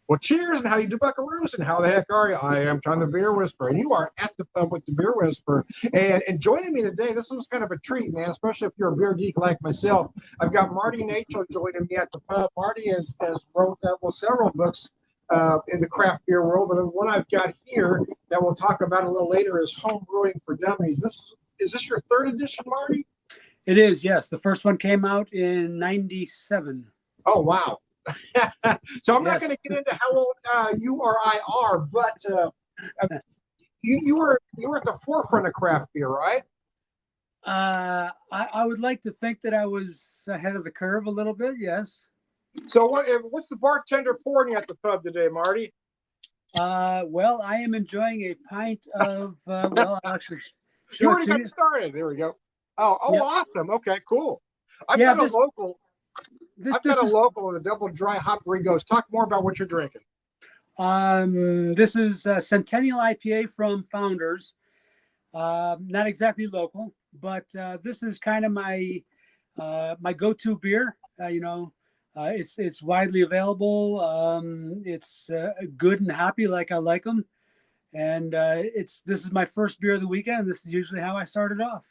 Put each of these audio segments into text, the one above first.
Well, cheers, and how you do, buckaroos, and how the heck are you? I am Tom the Beer Whisperer, and you are at the pub with the Beer Whisperer. And joining me today, this was kind of a treat, man, especially if you're a beer geek like myself. I've got Marty Nachel joining me at the pub. Marty has wrote several books in the craft beer world, but the one I've got here that we'll talk about a little later is Home Brewing for Dummies. Is this your third edition, Marty? It is, yes. The first one came out in '97. Oh, wow. So I'm not Yes. going to get into how old you or I are, but you were at the forefront of craft beer, right? I would like to think that I was ahead of the curve a little bit, yes. So what's the bartender pouring you at the pub today, Marty? Well, I am enjoying a pint of, well, I'll actually You show it already to got you. started. There we go. Oh, Yep. awesome. Okay, cool. I've Yeah, got a local. this I've got a is local with a double dry hop Gringos. Talk more about what you're drinking. this is a Centennial IPA from Founders. Not exactly local, but this is kind of my my go-to beer. It's widely available. It's good and happy, like I like them. And this is my first beer of the weekend. And this is usually how I started off.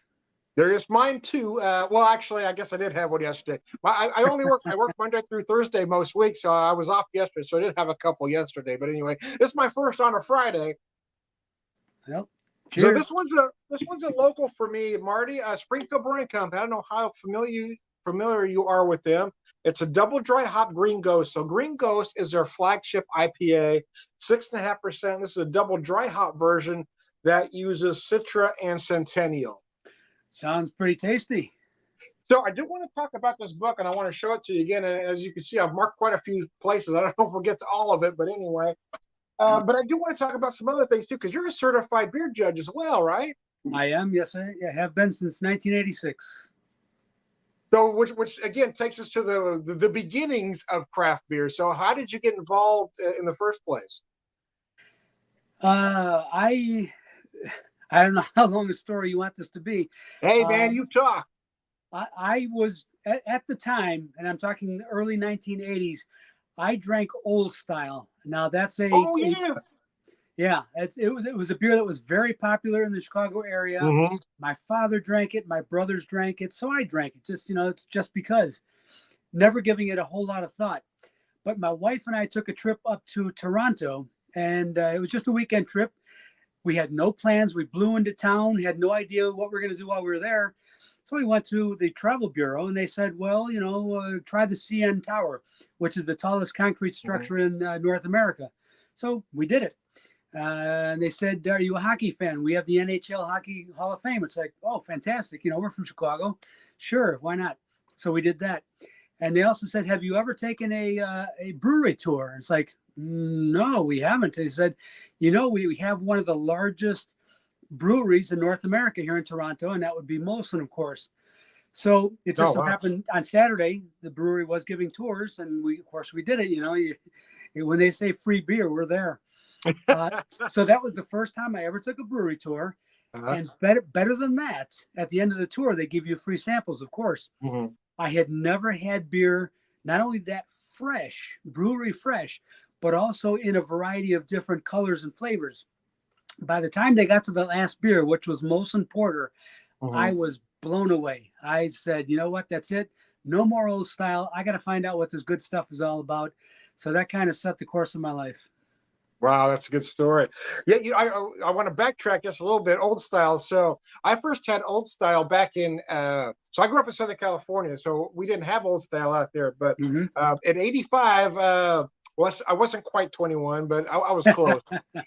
There is mine too. Well, actually, I guess I did have one yesterday. I only work. I work Monday through Thursday most weeks, so I was off yesterday, so I did have a couple yesterday. But anyway, this is my first on a Friday. Well, So cheers. this one's a local for me, Marty. Springfield Brewing Company. I don't know how familiar you are with them. It's a double dry hop Green Ghost. So Green Ghost is their flagship IPA, 6.5%. This is a double dry hop version that uses Citra and Centennial. Sounds pretty tasty. So I do want to talk about this book, and I want to show it to you again. And as you can see, I've marked quite a few places. I don't know if we'll get to all of it, but anyway. But I do want to talk about some other things too, because you're a certified beer judge as well, right? I am. Yes, I have been since 1986. So, which again takes us to the beginnings of craft beer. So, how did you get involved in the first place? I don't know how long a story you want this to be. Hey, man, you talk. I was at the time, and I'm talking early 1980s. I drank Old Style. Now that's it was a beer that was very popular in the Chicago area. Mm-hmm. My father drank it, my brothers drank it, so I drank it. Just it's just because, never giving it a whole lot of thought. But my wife and I took a trip up to Toronto, and it was just a weekend trip. We had no plans. We blew into town, had no idea what we were going to do while we were there. So we went to the travel bureau, and they said, well, try the CN Tower, which is the tallest concrete structure in North America. So we did it. And they said, are you a hockey fan? We have the NHL Hockey Hall of Fame. It's like, oh, fantastic. We're from Chicago. Sure, why not? So we did that. And they also said, have you ever taken a brewery tour? And it's like, no, we haven't. They said, we have one of the largest breweries in North America here in Toronto, and that would be Molson, of course. So it just happened on Saturday, the brewery was giving tours, and we did it. When they say free beer, we're there. So that was the first time I ever took a brewery tour. And better than that, at the end of the tour, they give you free samples, of course. Mm-hmm. I had never had beer, not only that fresh, brewery fresh, but also in a variety of different colors and flavors. By the time they got to the last beer, which was Molson Porter, I was blown away. I said, you know what? That's it. No more Old Style. I got to find out what this good stuff is all about. So that kind of set the course of my life. Wow, that's a good story. Yeah, I want to backtrack just a little bit. Old Style. So I first had Old Style back in. So I grew up in Southern California, so we didn't have Old Style out there. But in '85, I wasn't quite 21, but I was close.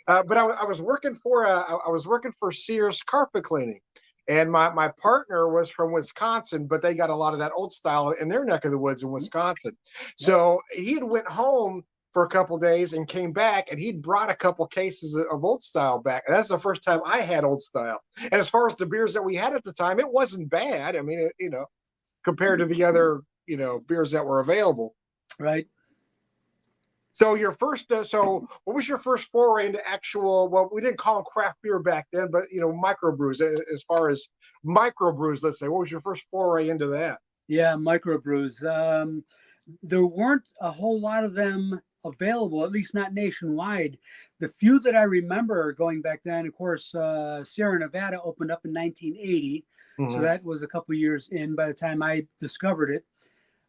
But I was working for Sears Carpet Cleaning, and my partner was from Wisconsin, but they got a lot of that Old Style in their neck of the woods in Wisconsin. So he had went home for a couple of days and came back, and he'd brought a couple cases of Old Style back. And that's the first time I had Old Style. And as far as the beers that we had at the time, it wasn't bad. I mean, compared to the other, beers that were available. Right. So your first, so what was your first foray into actual? Well, we didn't call them craft beer back then, but microbrews. As far as microbrews, let's say, what was your first foray into that? Yeah, microbrews. There weren't a whole lot of them available, at least not nationwide. The few that I remember going back then, of course, Sierra Nevada opened up in 1980. So that was a couple years in by the time I discovered it.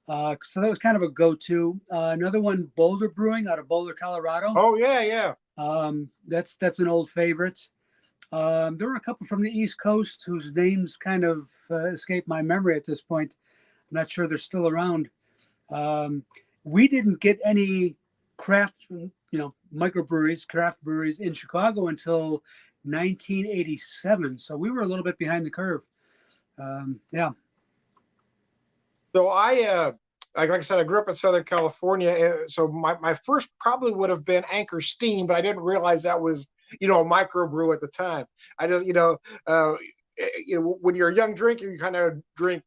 So that was kind of a go-to. Another one, Boulder Brewing out of Boulder, Colorado. Oh, yeah. That's an old favorite. There were a couple from the East Coast whose names kind of escape my memory at this point. I'm not sure they're still around. We didn't get any craft, microbreweries, craft breweries in Chicago until 1987. So we were a little bit behind the curve. Yeah. So like I said, I grew up in Southern California. So my first probably would have been Anchor Steam, but I didn't realize that was, a microbrew at the time. I just, when you're a young drinker, you kind of drink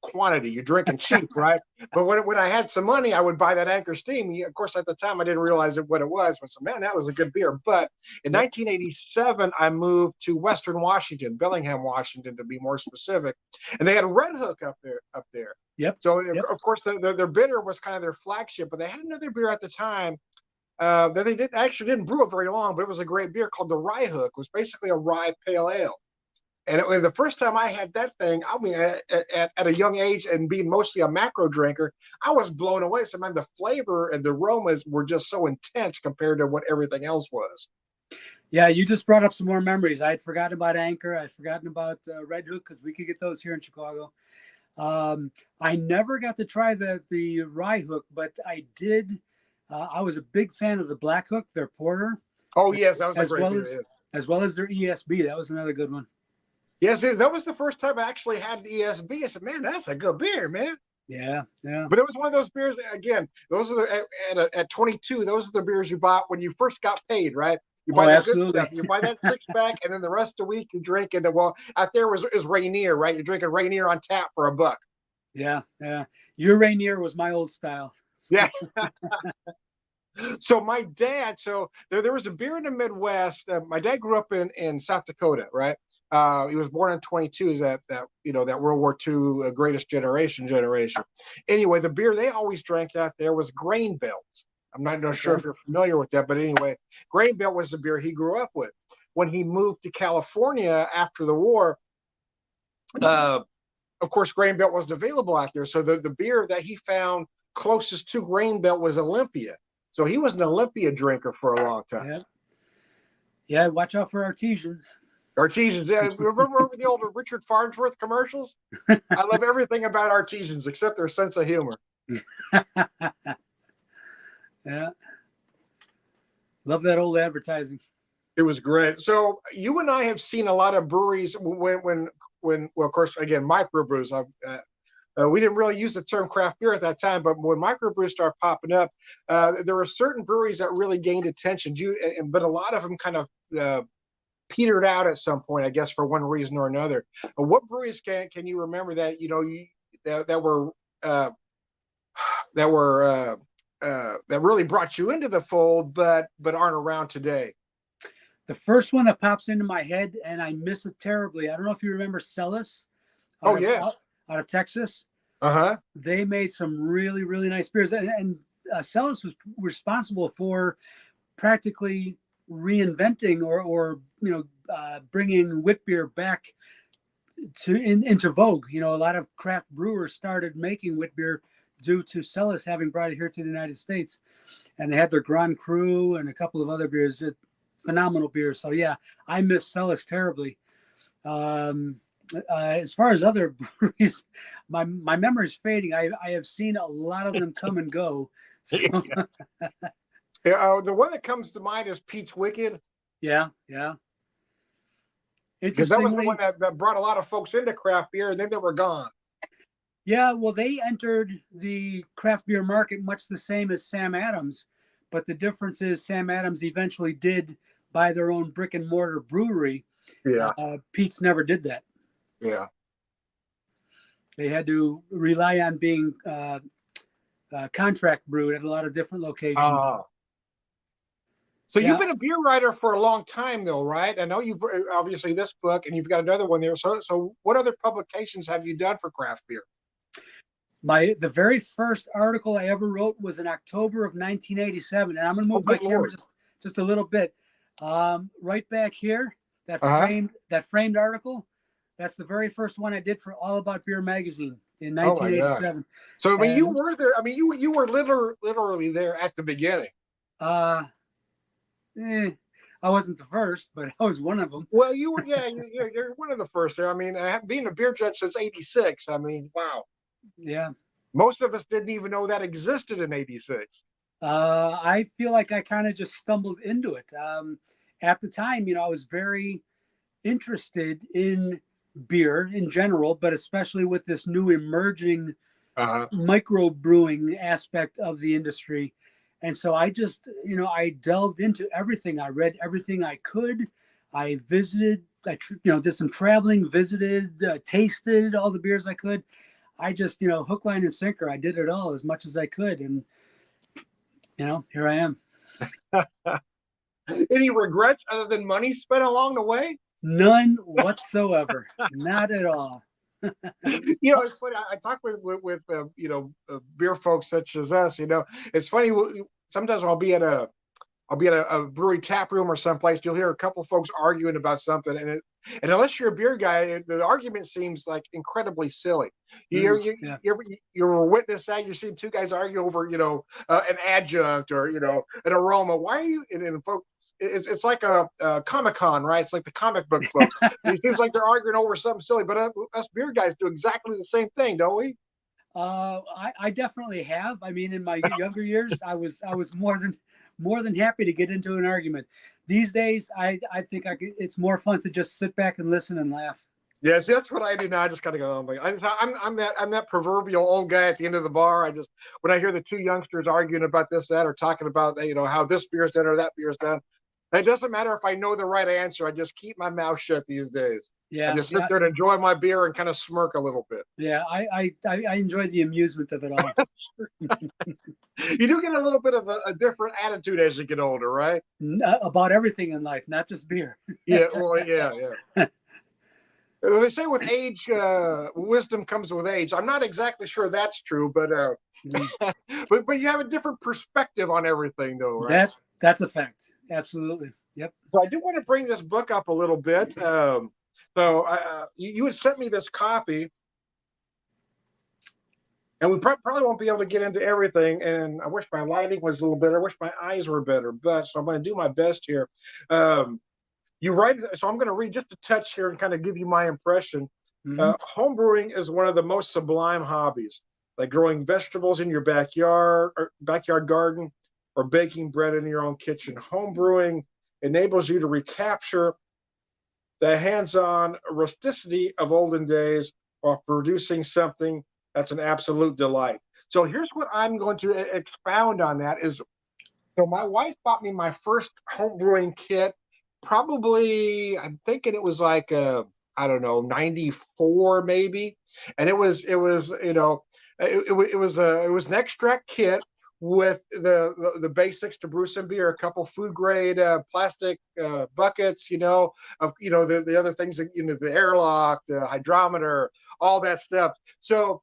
quantity. You're drinking cheap, right? But when I had some money, I would buy that Anchor Steam. Of course, at the time, I didn't realize what it was. But man, that was a good beer. But in 1987, I moved to Western Washington, Bellingham, Washington, to be more specific, and they had a Red Hook up there. Yep. So of course, their bitter was kind of their flagship, but they had another beer at the time that they didn't brew it very long, but it was a great beer called the Rye Hook. It was basically a rye pale ale. And the first time I had that thing, I mean, at a young age and being mostly a macro drinker, I was blown away. So, man, the flavor and the aromas were just so intense compared to what everything else was. Yeah, you just brought up some more memories. I had forgotten about Anchor. I'd forgotten about Red Hook because we could get those here in Chicago. I never got to try the Rye Hook, but I did. I was a big fan of the Black Hook, their porter. Oh, yes, that was a great beer. As well as their ESB. That was another good one. Yes, that was the first time I actually had the ESB. I said, man, that's a good beer, man. Yeah. But it was one of those beers, again, those are at 22, those are the beers you bought when you first got paid, right? You buy that good stuff. You buy that six-pack, and then the rest of the week you drink it. Well, out there is Rainier, right? You're drinking Rainier on tap for $1. Yeah. Your Rainier was my old style. Yeah. So my dad, there was a beer in the Midwest. My dad grew up in South Dakota, right? He was born in 22. Is that World War II greatest generation. Anyway, the beer they always drank out there was Grain Belt. I'm not sure if you're familiar with that, but anyway, Grain Belt was the beer he grew up with. When he moved to California after the war, of course, Grain Belt wasn't available out there. So the beer that he found closest to Grain Belt was Olympia. So he was an Olympia drinker for a long time. Yeah, watch out for artesians. Artesians. Yeah, remember the old Richard Farnsworth commercials? I love everything about artesians except their sense of humor. Yeah. Love that old advertising. It was great. So you and I have seen a lot of breweries when well, of course, again, microbrews. We didn't really use the term craft beer at that time, but when microbrews started popping up, there were certain breweries that really gained attention. But a lot of them kind of petered out at some point, I guess, for one reason or another. What breweries can you remember that that really brought you into the fold, but aren't around today? The first one that pops into my head, and I miss it terribly. I don't know if you remember Celis. Oh yeah, out of Texas. They made some really, really nice beers, and Celis was responsible for practically reinventing or bringing wit beer back into vogue. A lot of craft brewers started making wit beer due to Celis having brought it here to the United States, and they had their Grand Cru and a couple of other beers, just phenomenal beers. So yeah, I miss Celis terribly. As far as other breweries, my memory is fading. I have seen a lot of them come and go. So. The one that comes to mind is Pete's Wicked. Yeah. Because that was the one that brought a lot of folks into craft beer, and then they were gone. Yeah, well, they entered the craft beer market much the same as Sam Adams, but the difference is Sam Adams eventually did buy their own brick and mortar brewery. Yeah. Pete's never did that. Yeah. They had to rely on being contract brewed at a lot of different locations. So you've been a beer writer for a long time, though, right? I know you've obviously this book, and you've got another one there. So what other publications have you done for craft beer? The very first article I ever wrote was in October of 1987, and I'm going to Oh, move my good camera Lord. just a little bit. Right back here, Uh-huh. that framed article. That's the very first one I did for All About Beer magazine in Oh my God. 1987. So I mean, you And were there. I mean, you were literally there at the beginning. uh, eh, I wasn't the first, but I was one of them. Well, you were. Yeah, you're one of the first there. I mean, being a beer judge since '86. I mean, wow. Yeah. Most of us didn't even know that existed in '86. I feel like I kind of just stumbled into it. At the time, I was very interested in beer in general, but especially with this new emerging Uh-huh. micro brewing aspect of the industry. And so I just, I delved into everything. I read everything I could. I visited, did some traveling, visited, tasted all the beers I could. I just, hook, line, and sinker. I did it all as much as I could. And, here I am. Any regrets other than money spent along the way? None whatsoever. Not at all. It's funny. I talk with beer folks such as us. It's funny. Sometimes I'll be at a brewery tap room or someplace. You'll hear a couple folks arguing about something, and unless you're a beer guy, the argument seems like incredibly silly. Yeah. You're a witness that you're seeing two guys argue over an adjunct or an aroma. Why are you? And folks, it's like a Comic-Con, right? It's like the comic book folks. It seems like they're arguing over something silly, but us beer guys do exactly the same thing, don't we? I definitely have. I mean, in my younger years, I was more than happy to get into an argument. These days, I think it's more fun to just sit back and listen and laugh. Yes, that's what I do now. I just kind of go, I'm that proverbial old guy at the end of the bar. When I hear the two youngsters arguing about this, that, or talking about how this beer's done or that beer's done, it doesn't matter if I know the right answer. I just keep my mouth shut these days. I Yeah, just sit there and enjoy my beer and kind of smirk a little bit. yeah. I enjoy the amusement of it all. You do get a little bit of a different attitude as you get older, right? About everything in life, not just beer. Yeah, well, yeah. They say with age, wisdom comes with age. I'm not exactly sure that's true, but but you have a different perspective on everything, though, right? That's a fact. Absolutely. Yep. So I do want to bring this book up a little bit. You had sent me this copy, and we probably won't be able to get into everything. And I wish my lighting was a little better. I wish my eyes were better, but so I'm going to do my best here. You write, so I'm going to read just a touch here and kind of give you my impression. Mm-hmm. Homebrewing is one of the most sublime hobbies, like growing vegetables in your backyard or backyard garden, or baking bread in your own kitchen. Homebrewing enables you to recapture the hands-on rusticity of olden days while producing something that's an absolute delight. So here's what I'm going to expound on that is, so my wife bought me my first homebrewing kit, probably, I'm thinking it was like, I don't know, 94 maybe. And it was an extract kit with the basics to brew some beer, a couple food grade plastic buckets, of the other things that, the airlock, the hydrometer, all that stuff. So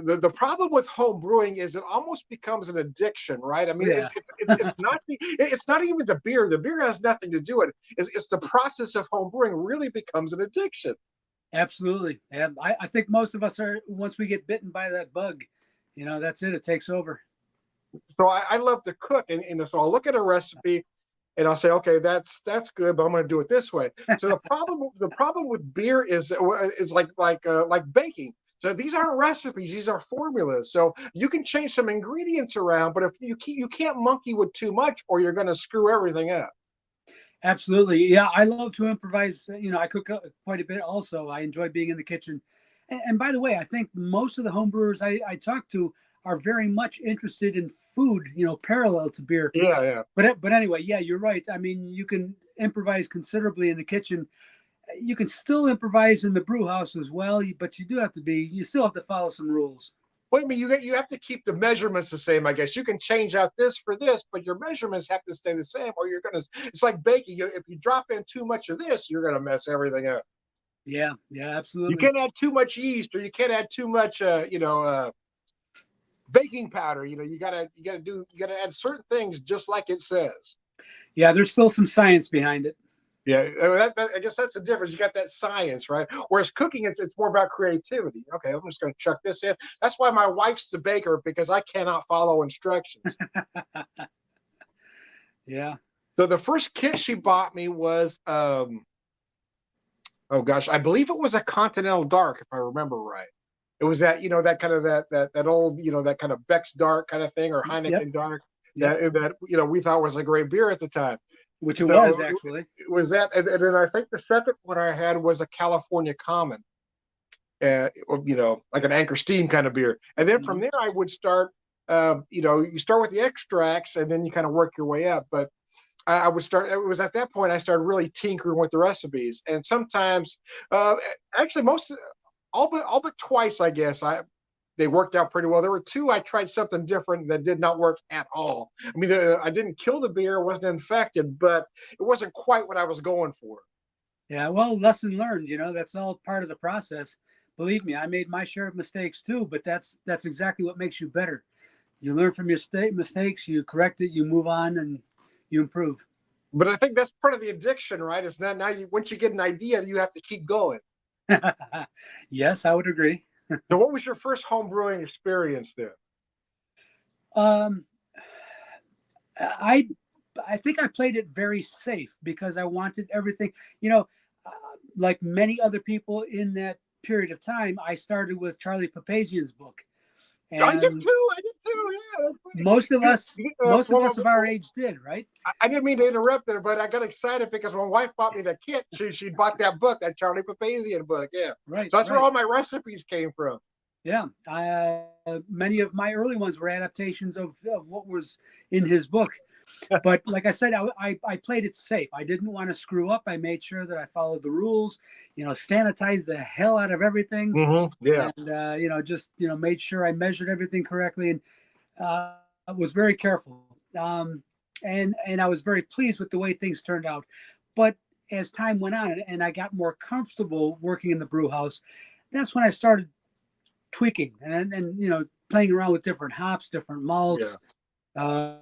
the problem with home brewing is it almost becomes an addiction, right? I mean, Yeah. it's not even the beer. The beer has nothing to do with it. It's the process of home brewing really becomes an addiction. Absolutely. And I think most of us are, once we get bitten by that bug, that's it. It takes over. So I love to cook, and so I'll look at a recipe and I'll say, okay, that's good, but I'm going to do it this way. So the problem with beer is like baking. So these aren't recipes; these are formulas. So you can change some ingredients around, but if you can't monkey with too much, or you're going to screw everything up. Absolutely. Yeah, I love to improvise. I cook quite a bit also. I enjoy being in the kitchen. And by the way, I think most of the homebrewers I talk to are very much interested in food, parallel to beer. Yeah. But anyway, yeah, you're right. I mean, you can improvise considerably in the kitchen. You can still improvise in the brew house as well, but you still have to follow some rules. Well, I mean, you have to keep the measurements the same, I guess. You can change out this for this, but your measurements have to stay the same, or it's like baking. If you drop in too much of this, you're going to mess everything up. Yeah, yeah, You absolutely. can't add too much yeast, or you can't add too much, baking powder. You gotta add certain things just like it says. Yeah, there's still some science behind it. Yeah, I guess that's the difference. You got that science, right? Whereas cooking, it's more about creativity. Okay, I'm just going to chuck this in. That's why my wife's the baker, because I cannot follow instructions. Yeah. So the first kit she bought me was, oh gosh, I believe it was a Continental Dark, if I remember right. It was that, that kind of that old, that kind of Beck's Dark kind of thing, or Yep. Heineken Dark, Yep. that we thought was a great beer at the time. Which it So was actually. it was that, and then I think the second one I had was a California Common, like an Anchor Steam kind of beer. And then from Mhm. there, I would start. You start with the extracts, and then you kind of work your way up. But I would start. It was at that point I started really tinkering with the recipes, and sometimes, actually, all but twice, I guess they worked out pretty well. There were two I tried something different that did not work at all. I mean, I didn't kill the beer, wasn't infected, but it wasn't quite what I was going for. Yeah, well, lesson learned, that's all part of the process. Believe me, I made my share of mistakes too, but that's exactly what makes you better. You learn from your mistakes, you correct it, you move on, and you improve. But I think that's part of the addiction, right? It's not, now once you get an idea, you have to keep going. Yes, I would agree. So, what was your first home brewing experience then? Um, I I think I played it very safe because I wanted everything, you know, uh, like many other people in that period of time. I started with Charlie Papazian's book, I did and too. I did too. Yeah, that's funny. most of us, most of Well, us of our age did, right? I didn't mean to interrupt there, but I got excited because my wife bought me the kit. She bought that book, that Charlie Papazian book. Yeah, Right, so that's where right. all my recipes came from. Yeah, many of my early ones were adaptations of what was in his book. But like I said, I played it safe. I didn't want to screw up. I made sure that I followed the rules, sanitized the hell out of everything, Yeah. and just made sure I measured everything correctly, and I was very careful. And I was very pleased with the way things turned out. But as time went on, and I got more comfortable working in the brew house, that's when I started tweaking and playing around with different hops, different Yeah. malts. Uh,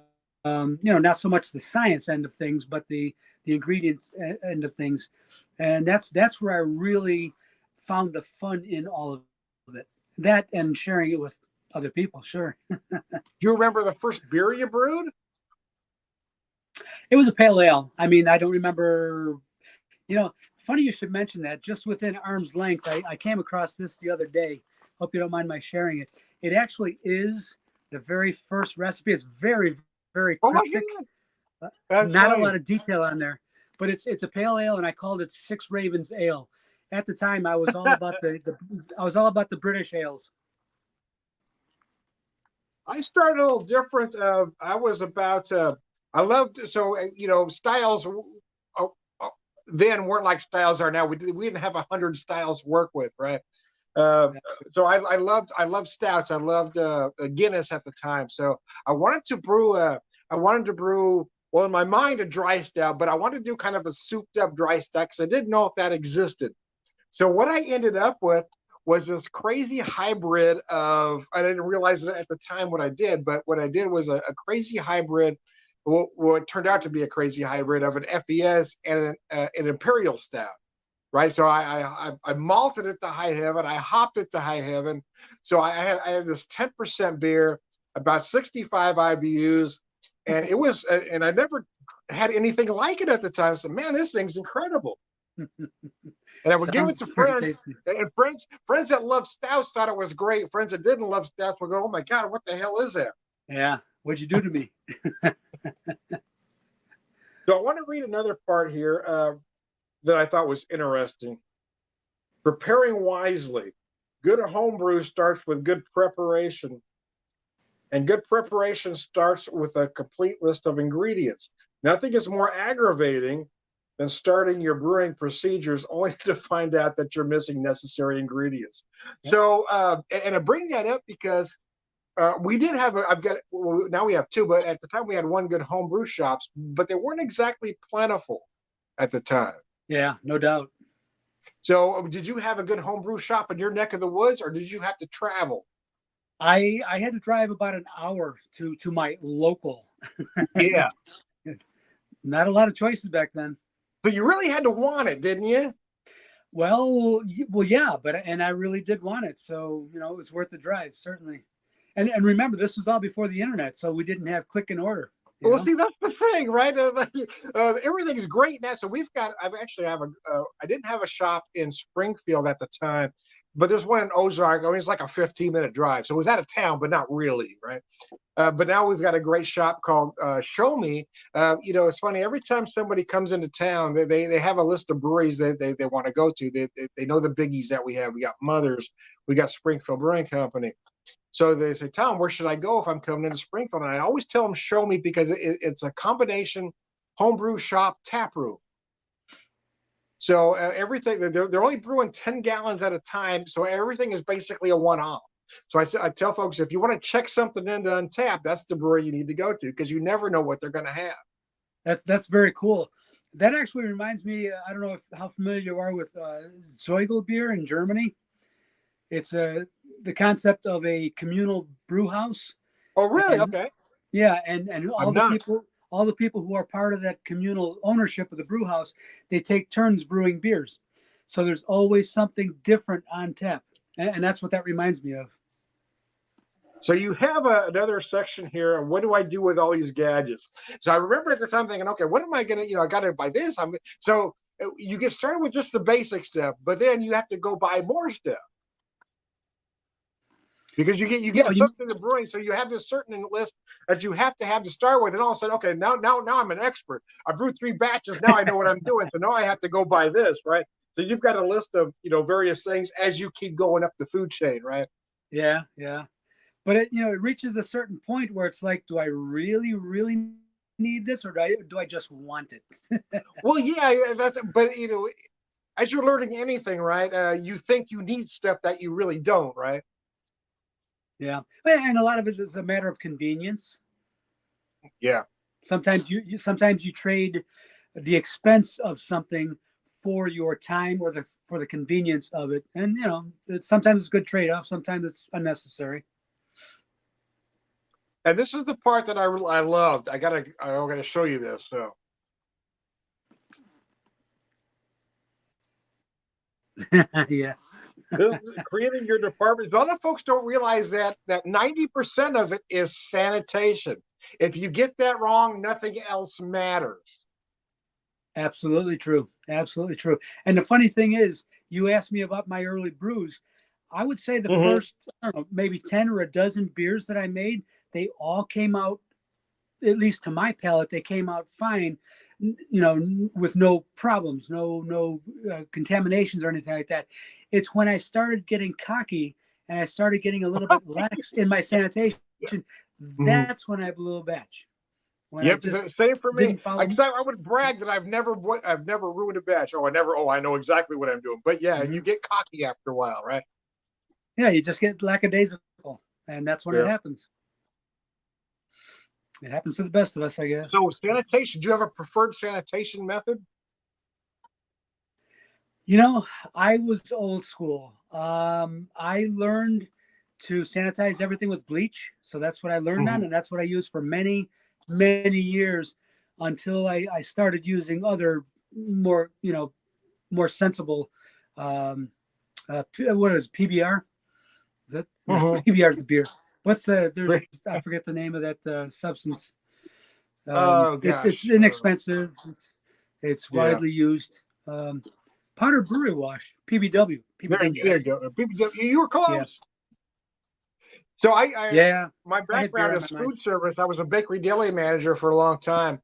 not so much the science end of things, but the ingredients end of things, and that's where I really found the fun in all of it. That and sharing it with other people. Sure, Do you remember the first beer you brewed? it was a pale ale. I mean, I don't remember. Funny you should mention that. Just within arm's length, I came across this the other day. Hope you don't mind my sharing it. It actually is the very first recipe. It's very, very Oh my cryptic. god, that's Not a lot funny. of detail on there, but it's a pale ale, and I called it Six Ravens Ale. At the time, I was all about the British ales. I started a little different. I was about. I loved styles. Then weren't like styles are now. We didn't have 100 styles to work with, right? Uh, so I loved stouts. I loved Guinness at the time. So I wanted to brew well, in my mind, a dry stout, but I wanted to do kind of a souped up dry stout because I didn't know if that existed. So what I ended up with was this crazy hybrid of, I didn't realize it at the time what I did, but what I did was a crazy hybrid, what turned out to be a crazy hybrid of an FES and an Imperial Stout. Right, so I malted it to high heaven. I hopped it to high heaven. So I had this 10% beer, about 65 IBUs, and it was, and I never had anything like it at the time. So man, this thing's incredible. And I would give it Sounds to very friends, tasty. and friends that love stouts thought it was great. Friends that didn't love stouts would go, "Oh my god, what the hell is that?" Yeah, what'd you do to me? So I want to read another part here that I thought was interesting. Preparing wisely. Good homebrew starts with good preparation, and good preparation starts with a complete list of ingredients. Nothing is more aggravating than starting your brewing procedures only to find out that you're missing necessary ingredients. Yep. So, and I bring that up because we did have, well, now we have two, but at the time we had one good homebrew shops, but they weren't exactly plentiful at the time. Yeah, no doubt. So did you have a good homebrew shop in your neck of the woods, or did you have to travel? I had to drive about an hour to my local. Yeah. Not a lot of choices back then. So you really had to want it, didn't you? Well, yeah, and I really did want it, so it was worth the drive, certainly. And remember, this was all before the internet, so we didn't have click and order. Well, see, that's the thing, right? Everything's great now. So I didn't have a shop in Springfield at the time, but there's one in Ozark. I mean, it's like a 15-minute drive. So it was out of town, but not really, right? But now we've got a great shop called Show Me. It's funny. Every time somebody comes into town, they have a list of breweries that they want to go to. They know the biggies that we have. We got Mother's. We got Springfield Brewing Company. So they say, Tom, where should I go if I'm coming into Springfield? And I always tell them, Show Me, because it's a combination homebrew shop tap room. So everything, they're only brewing 10 gallons at a time. So everything is basically a one-off. So I tell folks, if you want to check something into Untapped, that's the brewery you need to go to, because you never know what they're going to have. That's very cool. That actually reminds me, I don't know how familiar you are with Zeugel beer in Germany. It's the concept of a communal brew house. Oh, really? Okay. Yeah, and all the people who are part of that communal ownership of the brew house, they take turns brewing beers. So there's always something different on tap, and that's what that reminds me of. So you have another section here. What do I do with all these gadgets? So I remember at the time thinking, okay, what am I going to, I got to buy this. So you get started with just the basic stuff, but then you have to go buy more stuff. Because you get hooked in the brewing, so you have this certain list that you have to start with, and all of a sudden, okay, now I'm an expert. I brewed 3 batches, now I know what I'm doing, so now I have to go buy this, right? So you've got a list of various things as you keep going up the food chain, right? Yeah. But it reaches a certain point where it's like, do I really, really need this, or do I just want it? Well, yeah, but as you're learning anything, right? You think you need stuff that you really don't, right? Yeah, and a lot of it is a matter of convenience. Yeah. Sometimes you trade the expense of something for your time or for the convenience of it, and sometimes it's a good trade-off. Sometimes it's unnecessary. And this is the part that I loved. I'm gonna show you this. So. Yeah. Creating your department. A lot of folks don't realize that 90% of it is sanitation. If you get that wrong, nothing else matters. Absolutely true. Absolutely true. And the funny thing is, you asked me about my early brews. I would say the first, maybe 10 or a dozen beers that I made, they all came out, at least to my palate, they came out fine, with no problems, no contaminations or anything like that. It's when I started getting cocky and I started getting a little bit lax in my sanitation, that's when I blew a batch. Yep, same for me. I would brag that I've never ruined a batch. I know exactly what I'm doing. But yeah, you get cocky after a while, right? Yeah, you just get lackadaisical, and that's when it happens. It happens to the best of us, I guess. So sanitation, do you have a preferred sanitation method? I was old school. I learned to sanitize everything with bleach. So that's what I learned on, and that's what I used for many, many years until I started using other more sensible, what is PBR? Is that PBR is the beer? I forget the name of that substance. It's inexpensive. It's widely used. Powder brewery wash, PBW. There you go. PBW. You were close. Yeah. So my background is food service. I was a bakery deli manager for a long time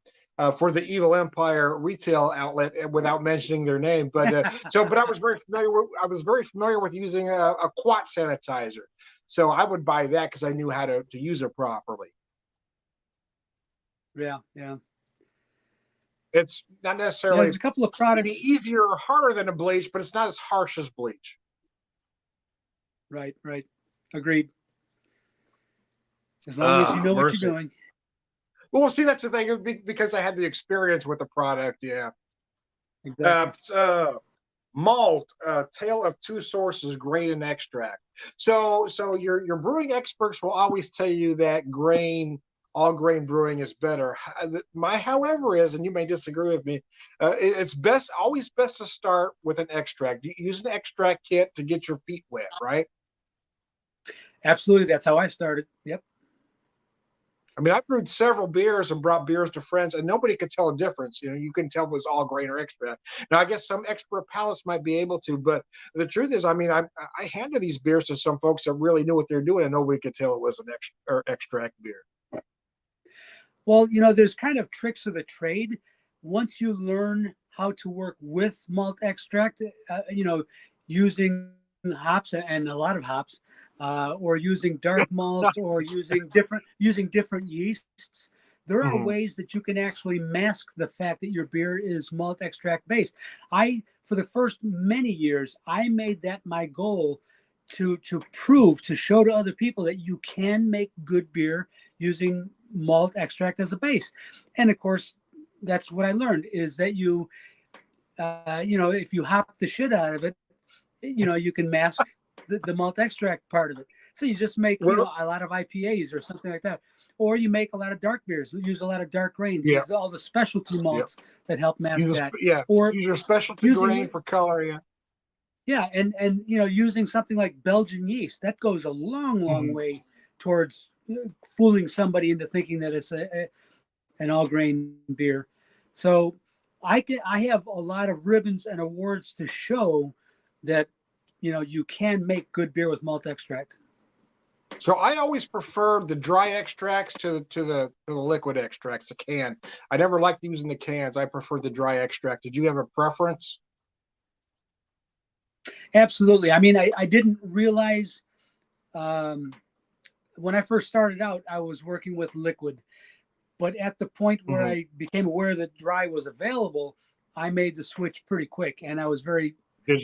for the Evil Empire retail outlet, without mentioning their name. But but I was very familiar with using a quat sanitizer. So I would buy that because I knew how to use it properly. Yeah. It's not necessarily there's a couple of products easier or harder than a bleach, but it's not as harsh as bleach. Right. Agreed. As long as you know what you're doing. Well, see, that's the thing, because I had the experience with the product. Yeah. Exactly. malt, tale of two sources, grain and extract. So your brewing experts will always tell you that all grain brewing is better. My however is, and you may disagree with me, it's always best to start with an extract. Use an extract kit to get your feet wet, right? Absolutely, that's how I started. Yep. I mean, I've brewed several beers and brought beers to friends, and nobody could tell a difference. You couldn't tell if it was all grain or extract. Now, I guess some expert palates might be able to, but the truth is, I mean, I handed these beers to some folks that really knew what they're doing, and nobody could tell it was an extract beer. Well, there's kind of tricks of the trade. Once you learn how to work with malt extract, using hops and a lot of hops, or using dark malts, or using different yeasts, there are ways that you can actually mask the fact that your beer is malt extract based. For the first many years, I made that my goal to show to other people that you can make good beer using malt extract as a base. And of course, that's what I learned, is that if you hop the shit out of it, you can mask the malt extract part of it. So you just make a lot of IPAs or something like that, or you make a lot of dark beers. Use a lot of dark grains. Use all the specialty malts that help mask that. Or use your specialty grain for color. Yeah, and using something like Belgian yeast, that goes a long way towards fooling somebody into thinking that it's an all grain beer. So I have a lot of ribbons and awards to show that you can make good beer with malt extract. So I always preferred the dry extracts to the liquid extracts, the can. I never liked using the cans. I preferred the dry extract. Did you have a preference? Absolutely. I mean, I didn't realize when I first started out, I was working with liquid. But at the point where I became aware that dry was available, I made the switch pretty quick. And I was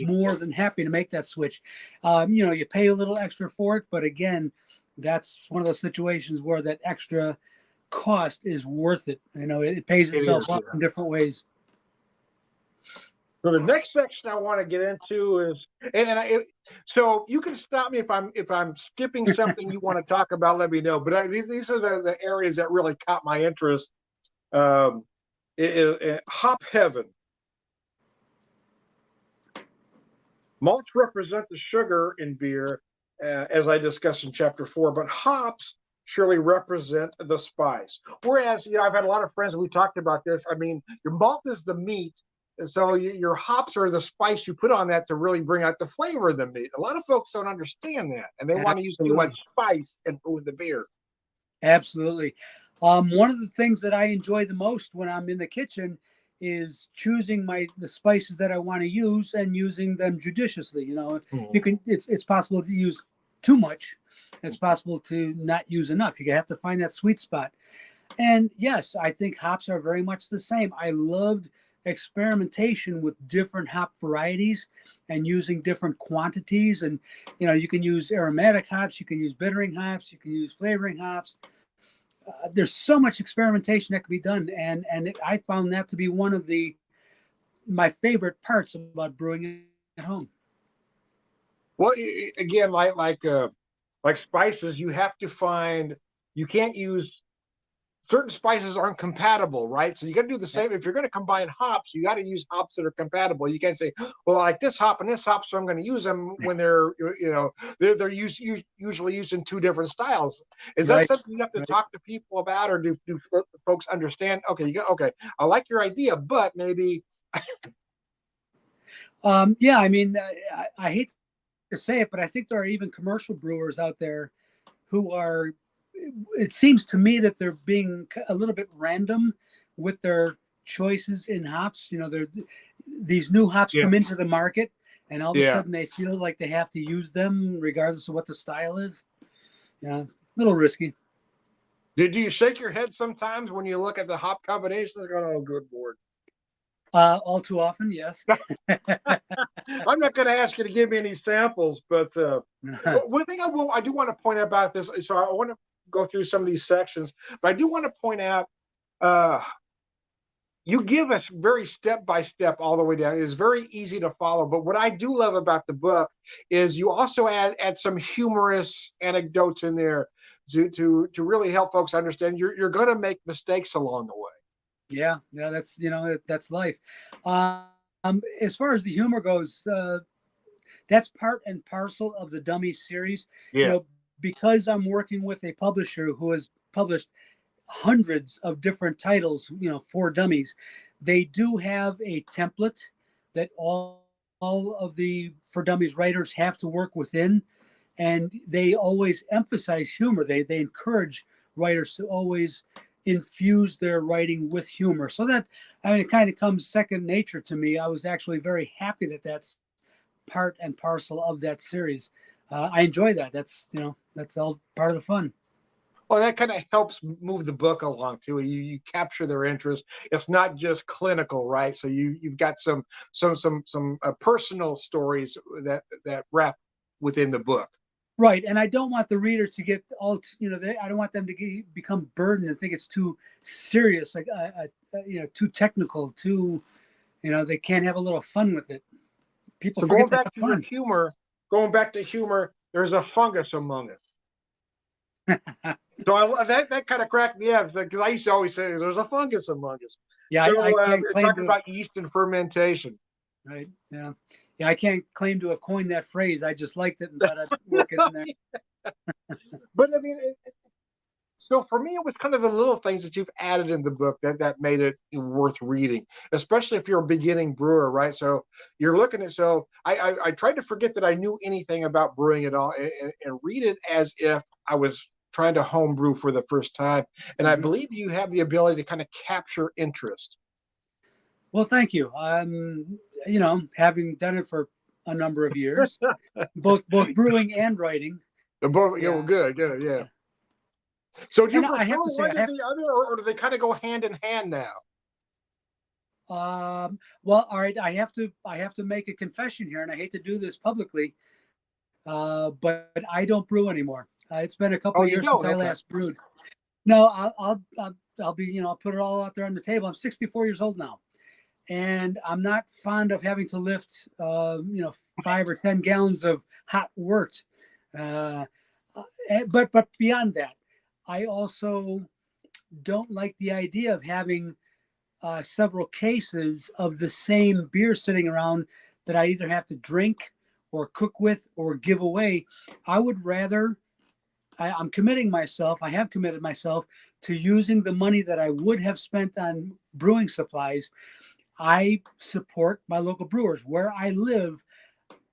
more than happy to make that switch. You pay a little extra for it. But again, that's one of those situations where that extra cost is worth it. It pays itself off in different ways. So the next section I want to get into is, so you can stop me if I'm skipping something you want to talk about. Let me know. But these are the areas that really caught my interest. Hop heaven. Malts represent the sugar in beer, as I discussed in chapter 4, but hops surely represent the spice. Whereas, I've had a lot of friends, we talked about this. I mean, your malt is the meat. And so your hops are the spice you put on that to really bring out the flavor of the meat. A lot of folks don't understand that, and they want to use too much spice and with the beer. Absolutely. One of the things that I enjoy the most when I'm in the kitchen is choosing the spices that I want to use and using them judiciously. It's possible to use too much. It's possible to not use enough. You have to find that sweet spot. And yes, I think hops are very much the same. I loved experimentation with different hop varieties and using different quantities. And, you can use aromatic hops, you can use bittering hops, you can use flavoring hops. There's so much experimentation that can be done. And I found that to be one of my favorite parts about brewing at home. Well, again, like spices, you can't use certain spices aren't compatible, right? So you got to do the same. If you're going to combine hops, you got to use hops that are compatible. You can't say, well, I like this hop and this hop, so I'm going to use them when they're usually used in two different styles. Is that something you have to talk to people about, or do folks understand? Okay, I like your idea, but maybe. Yeah, I mean, I hate to say it, but I think there are even commercial brewers out there who are. It seems to me that they're being a little bit random with their choices in hops. These new hops come into the market, and all of a sudden they feel like they have to use them regardless of what the style is. It's a little risky. Did you shake your head sometimes when you look at the hop combinations? Oh, good Lord. All too often, yes. I'm not going to ask you to give me any samples, but one thing I do want to point out about this, so I want to go through some of these sections, but I do want to point out you give us very step by step all the way down. It's very easy to follow. But what I do love about the book is you also add some humorous anecdotes in there to really help folks understand you're going to make mistakes along the way. Yeah, yeah, that's that's life. As far as the humor goes, that's part and parcel of the Dummies series. Yeah. Because I'm working with a publisher who has published hundreds of different titles, for Dummies. They do have a template that all of the For Dummies writers have to work within, and they always emphasize humor. They encourage writers to always infuse their writing with humor. So that, it kind of comes second nature to me. I was actually very happy that that's part and parcel of that series. I enjoy that. That's all part of the fun. Well, that kind of helps move the book along too. You capture their interest. It's not just clinical, right? So you've got some personal stories that wrap within the book. Right, and I don't want the readers to get all, I don't want them to become burdened and think it's too serious, like too technical, too, they can't have a little fun with it. People so forget going back to your humor, there's a fungus among us. So that kind of cracked me up because I used to always say there's a fungus among us. Yeah, so, I can't claim talking about yeast and fermentation. Right. Yeah. Yeah. I can't claim to have coined that phrase. I just liked it and thought I'd work it in there. But I mean, so for me, it was kind of the little things that you've added in the book that made it worth reading, especially if you're a beginning brewer, right? So you're looking at, so I tried to forget that I knew anything about brewing at all and read it as if I was trying to home brew for the first time. And I believe you have the ability to kind of capture interest. Well, thank you. Having done it for a number of years, both brewing and writing. Both, yeah, well, good, yeah. So do you prefer one to the other, or do they kind of go hand in hand now? Well, all right. I have to make a confession here, and I hate to do this publicly, but I don't brew anymore. It's been a couple of years since I last brewed. No, I'll be, I'll put it all out there on the table. I'm 64 years old now, and I'm not fond of having to lift, 5 or 10 gallons of hot wort. But beyond that, I also don't like the idea of having several cases of the same beer sitting around that I either have to drink or cook with or give away. I would rather, I have committed myself to using the money that I would have spent on brewing supplies. I support my local brewers. Where I live,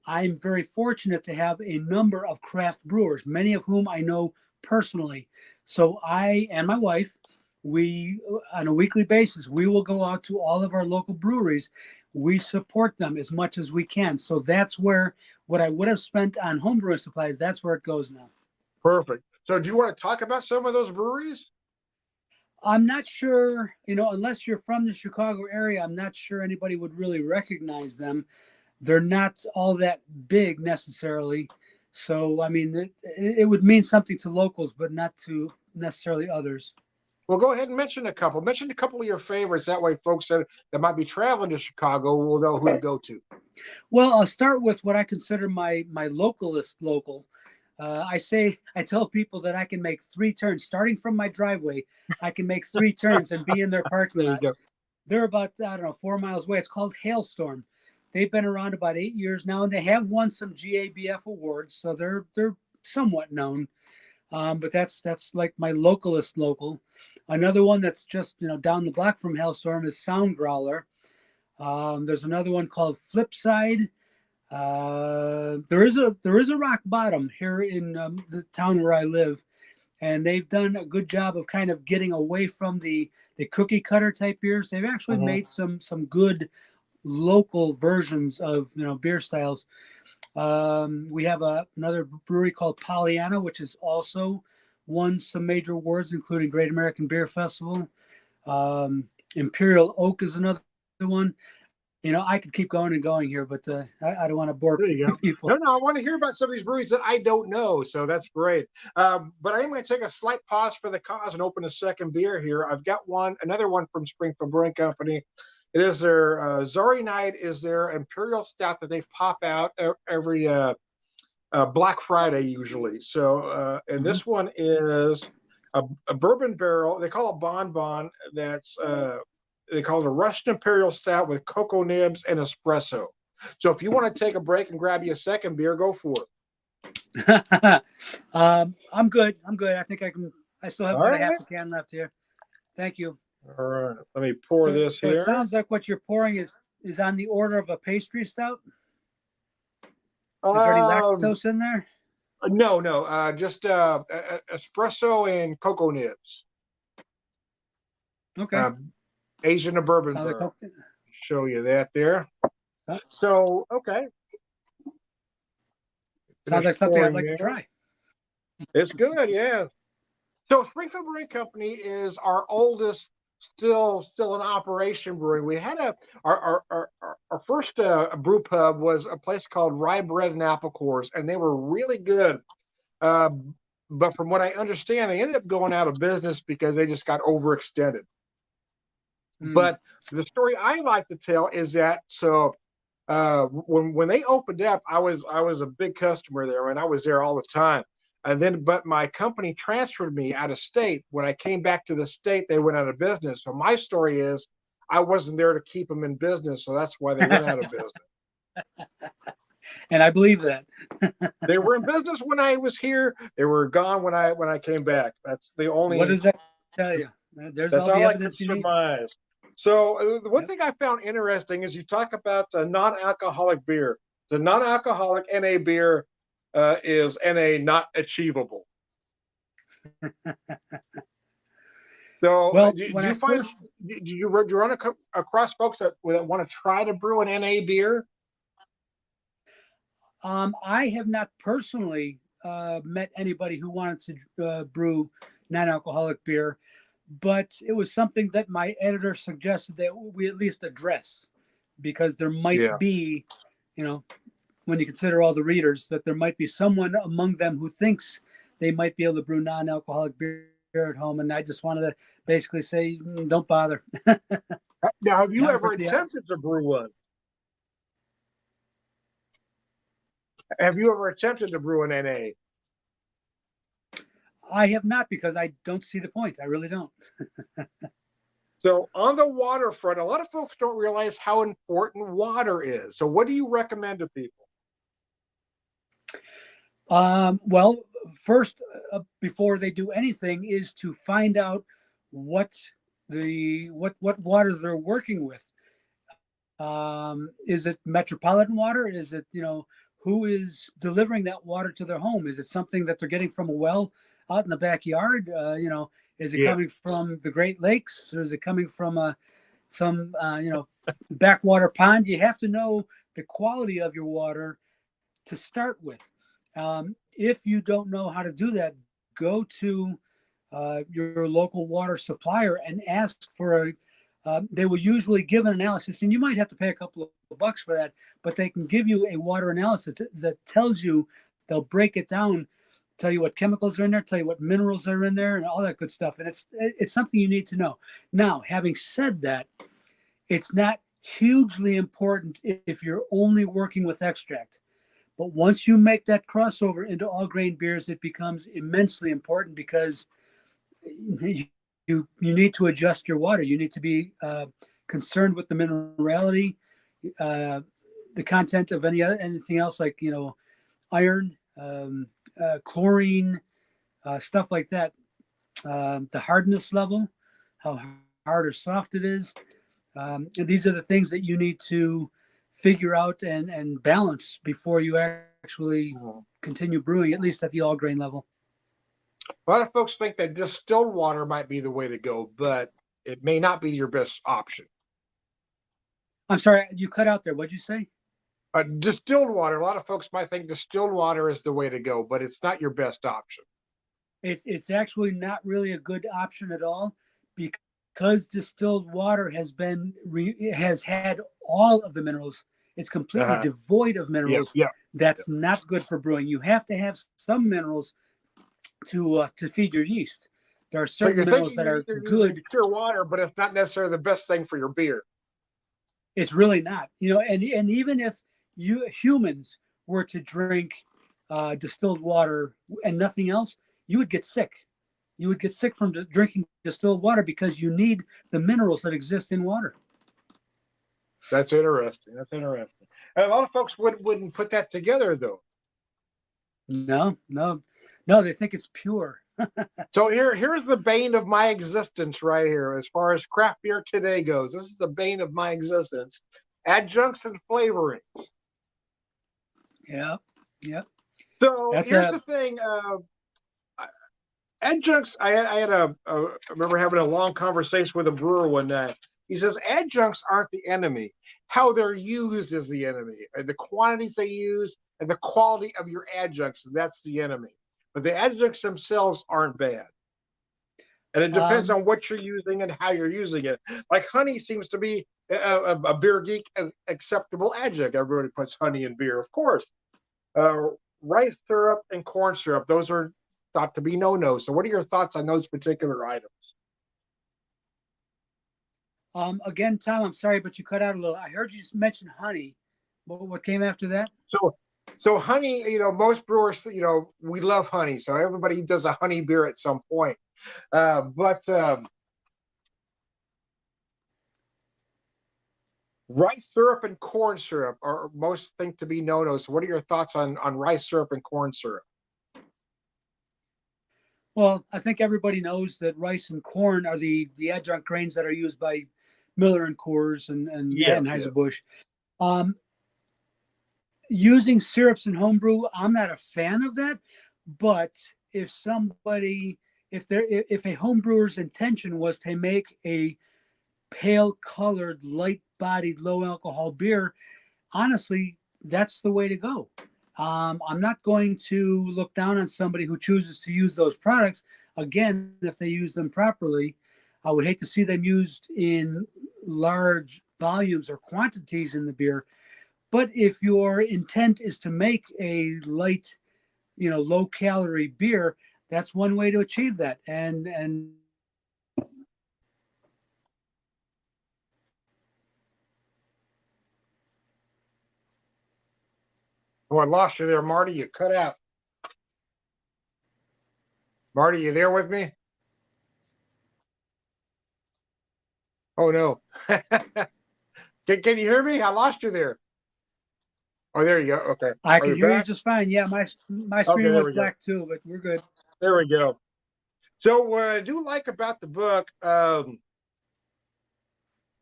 I'm very fortunate to have a number of craft brewers, many of whom I know personally. So I and my wife, we, on a weekly basis, we will go out to all of our local breweries. We support them as much as we can. So that's where what I would have spent on home brewing supplies, that's where it goes now. Perfect. So do you want to talk about some of those breweries? I'm not sure, unless you're from the Chicago area, I'm not sure anybody would really recognize them. They're not all that big necessarily. So, I mean, it would mean something to locals, but not to necessarily others. Well, go ahead and mention a couple. Mention a couple of your favorites. That way, folks that might be traveling to Chicago will know who to go to. Well, I'll start with what I consider my localist local. I tell people that I can make 3 turns starting from my driveway. I can make 3 turns and be in their parking lot. They're about 4 miles away. It's called Hailstorm. They've been around about 8 years now, and they have won some GABF awards, so they're somewhat known. But that's like my localist local. Another one that's just down the block from Hailstorm is Sound Growler. There's another one called Flipside. There is a Rock Bottom here in the town where I live, and they've done a good job of kind of getting away from the cookie cutter type beers. They've actually made some good local versions of beer styles. We have another brewery called Pollyanna, which has also won some major awards, including Great American Beer Festival. Imperial Oak is another one. I could keep going and going here, but I don't want to bore There you go. people. No, I want to hear about some of these breweries that I don't know, so that's great. But I am going to take a slight pause for the cause and open a second beer here. I've got another one from Springfield Brewing Company. It is their Zori Night is their imperial stout that they pop out every Black Friday usually. So, and this one is a bourbon barrel. They call it Bonbon. They call it a Russian Imperial Stout with cocoa nibs and espresso. So if you want to take a break and grab you a second beer, go for it. I'm good. I think I can. I still have about a half a can left here. Thank you. All right. Let me pour this here. It sounds like what you're pouring is on the order of a pastry stout. Is there any lactose in there? No. Just espresso and cocoa nibs. Okay. Asian bourbon barrel. Like show you that there. So, okay. Sounds like something I'd like to try. It's good, yeah. So Springfield Brewing Company is our oldest still in operation brewing. We had our first brew pub was a place called Rye Bread and Apple Cores, and they were really good. But from what I understand, they ended up going out of business because they just got overextended. But the story I like to tell is that when they opened up, I was a big customer there, and I was there all the time. And then, but my company transferred me out of state. When I came back to the state, they went out of business. So my story is, I wasn't there to keep them in business, so that's why they went out of business. And I believe that. They were in business when I was here. They were gone when I came back. That's the only. What does that tell you? There's all the evidence you need. So the one thing I found interesting is you talk about non-alcoholic beer. The non-alcoholic NA beer is NA not achievable. So well, do you run across folks that want to try to brew an NA beer? I have not personally met anybody who wanted to brew non-alcoholic beer, but it was something that my editor suggested that we at least address, because there might be, when you consider all the readers, that there might be someone among them who thinks they might be able to brew non-alcoholic beer at home. And I just wanted to basically say, don't bother. Now, have you ever attempted to brew one? Have you ever attempted to brew an NA? I have not, because I don't see the point. I really don't. So on the waterfront, a lot of folks don't realize how important water is. So what do you recommend to people? Well, first, before they do anything, is to find out what water they're working with. Is it metropolitan water? Is it, who is delivering that water to their home? Is it something that they're getting from a well out in the backyard? Is it coming from the Great Lakes, or is it coming from some backwater pond? You have to know the quality of your water to start with. If you don't know how to do that, go to your local water supplier and ask for they will usually give an analysis, and you might have to pay a couple of bucks for that, but they can give you a water analysis that tells you, they'll break it down, tell you what chemicals are in there, tell you what minerals are in there, and all that good stuff. And it's something you need to know. Now, having said that, it's not hugely important if you're only working with extract. But once you make that crossover into all grain beers, it becomes immensely important, because you need to adjust your water. You need to be concerned with the minerality, the content of anything else, like iron, chlorine, stuff like that. The hardness level, how hard or soft it is. And these are the things that you need to figure out and balance before you actually continue brewing, at least at the all grain level. A lot of folks think that distilled water might be the way to go, but it may not be your best option. I'm sorry, you cut out there. What'd you say? Distilled water. A lot of folks might think distilled water is the way to go, but it's not your best option. It's actually not really a good option at all, because distilled water has had all of the minerals. It's completely devoid of Yeah, minerals. yeah. That's not good for brewing. You have to have some minerals to feed your yeast. There are So certain you're minerals thinking that you're are either using good. pure water, but it's not necessarily the best thing for your beer. It's really not. And even if humans were to drink distilled water and nothing else, you would get sick. You would get sick from drinking distilled water because you need the minerals that exist in water. That's interesting. That's interesting. And a lot of folks wouldn't put that together, though. No, no, no. They think it's pure. So here's the bane of my existence right here, as far as craft beer today goes. This is the bane of my existence: adjuncts and flavorings. Yeah, yeah. So That's here's a the thing: adjuncts. I remember having a long conversation with a brewer one night. He says adjuncts aren't the enemy. How they're used is the enemy. The quantities they use and the quality of your adjuncts, that's the enemy. But the adjuncts themselves aren't bad. And it depends on what you're using and how you're using it. Like honey seems to be a beer geek acceptable adjunct. Everybody puts honey in beer, of course. Uh, Rice syrup and corn syrup, those are thought to be no-no. So what are your thoughts on those particular items? again, Tom. I'm sorry, but you cut out a little. I heard you mention honey. What came after that? So honey, most brewers, we love honey. So everybody does a honey beer at some point. But rice syrup and corn syrup are most think to be no-nos. So what are your thoughts on rice syrup and corn syrup? Well, I think everybody knows that rice and corn are the adjunct grains that are used by Miller and Coors and Yeah, Anheuser-Busch. Using syrups in homebrew, I'm not a fan of that. But if if a homebrewer's intention was to make a pale colored, light bodied, low alcohol beer, honestly, that's the way to go. I'm not going to look down on somebody who chooses to use those products. Again, if they use them properly, I would hate to see them used in large volumes or quantities in the beer. But if your intent is to make a light, low calorie beer, that's one way to achieve that. And Oh, I lost you there, Marty. You cut out. Marty, you there with me? Oh no. Can you hear me? I lost you there. Oh, there you go. Okay. I Are can you hear you back? just fine. Yeah, my Okay, screen there went we go. black too, but we're good. There we go. So what I do like about the book, let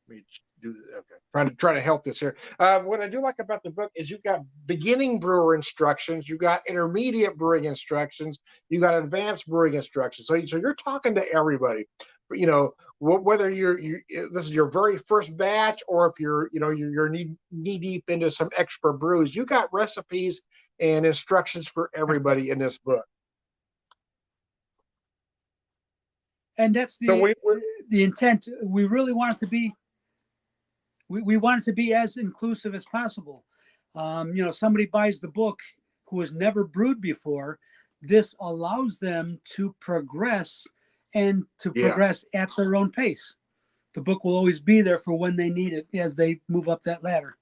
me do this. Okay, trying to help this here. What I do like about the book is you've got beginning brewer instructions, you got intermediate brewing instructions, you got advanced brewing instructions. So you're talking to everybody. Whether this is your very first batch, or if you're knee deep into some expert brews, you got recipes and instructions for everybody in this book. And that's So the intent. We really want it to be. We want it to be as inclusive as possible. Somebody buys the book who has never brewed before. This allows them to progress and to progress at their own pace. The book will always be there for when they need it as they move up that ladder.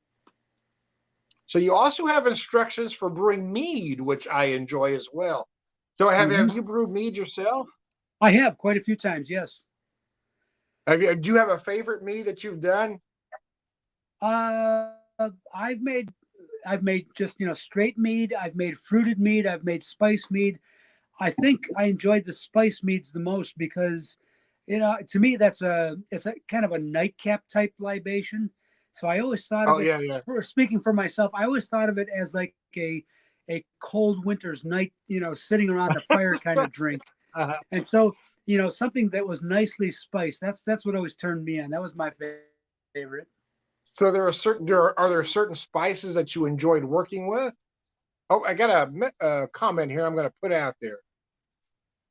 So you also have instructions for brewing mead, which I enjoy as well. So have you brewed mead yourself? I have quite a few times, yes. Do you have a favorite mead that you've done? I've made just straight mead. I've made fruited mead. I've made spice mead. I think I enjoyed the spice meads the most because, to me it's a kind of a nightcap type libation. So I always thought of it. Speaking for myself, I always thought of it as like a cold winter's night, sitting around the fire kind of drink. And so, something that was nicely spiced. That's what always turned me on. That was my favorite. So are there certain spices that you enjoyed working with? Oh, I got a comment here I'm going to put out there.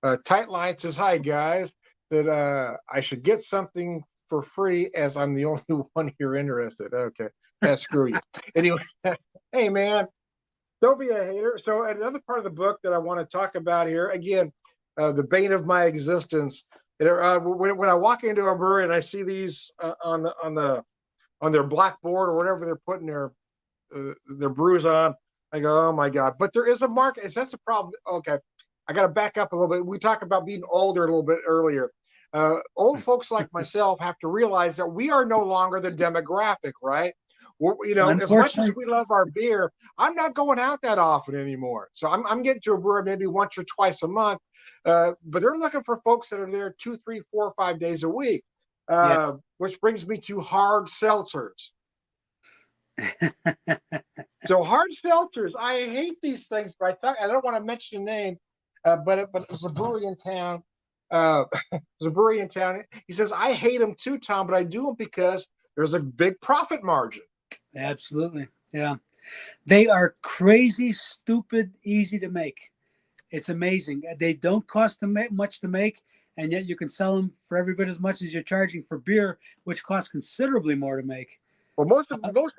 Tightline says, hi, guys. that I should get something for free as I'm the only one here interested. Okay, screw you. Anyway, hey man, don't be a hater. So another part of the book that I want to talk about here, again, the bane of my existence. When I walk into a brewery and I see these on their blackboard or whatever they're putting their brews on, I go, oh my god! But there is a market. That's the problem. Okay, I got to back up a little bit. We talked about being older a little bit earlier. Old folks like myself have to realize that we are no longer the demographic, right? You know, as much as we love our beer, I'm not going out that often anymore. So I'm getting to a brewery maybe once or twice a month, but they're looking for folks that are there 2, 3, 4, 5 days a week. Which brings me to hard seltzers. So hard seltzers, I hate these things. But I don't want to mention the name, but there's a brewery in town. There's a brewery in town. He says, I hate them too, Tom, but I do them because there's a big profit margin. Absolutely. Yeah. They are crazy, stupid, easy to make. It's amazing. They don't cost much to make, and yet you can sell them for every bit as much as you're charging for beer, which costs considerably more to make. Well, most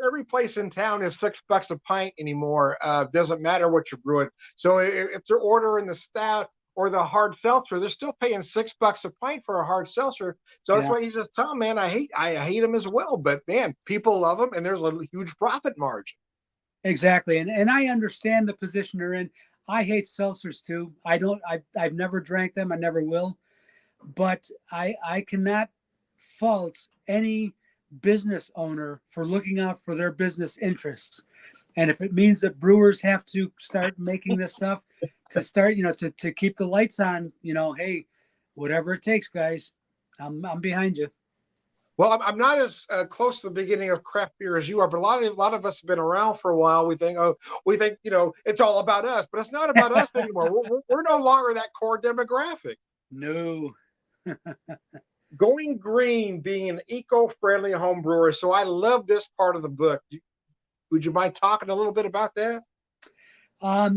every place in town is $6 a pint anymore. Doesn't matter what you're brewing. So if they're ordering the stout or the hard seltzer, they're still paying $6 a pint for a hard seltzer. So that's why you just tell them, man, I hate them as well. But man, people love them, and there's a huge profit margin. Exactly, and I understand the position they're in. I hate seltzers too. I've never drank them. I never will. But I cannot fault any business owner for looking out for their business interests. And if it means that brewers have to start making this stuff to start, to keep the lights on, hey, whatever it takes, guys, I'm behind you. Well, I'm not as close to the beginning of craft beer as you are, but a lot of us have been around for a while. We think, it's all about us, but it's not about us anymore. We're no longer that core demographic. No. Going green, being an eco-friendly home brewer. So I love this part of the book. Would you mind talking a little bit about that?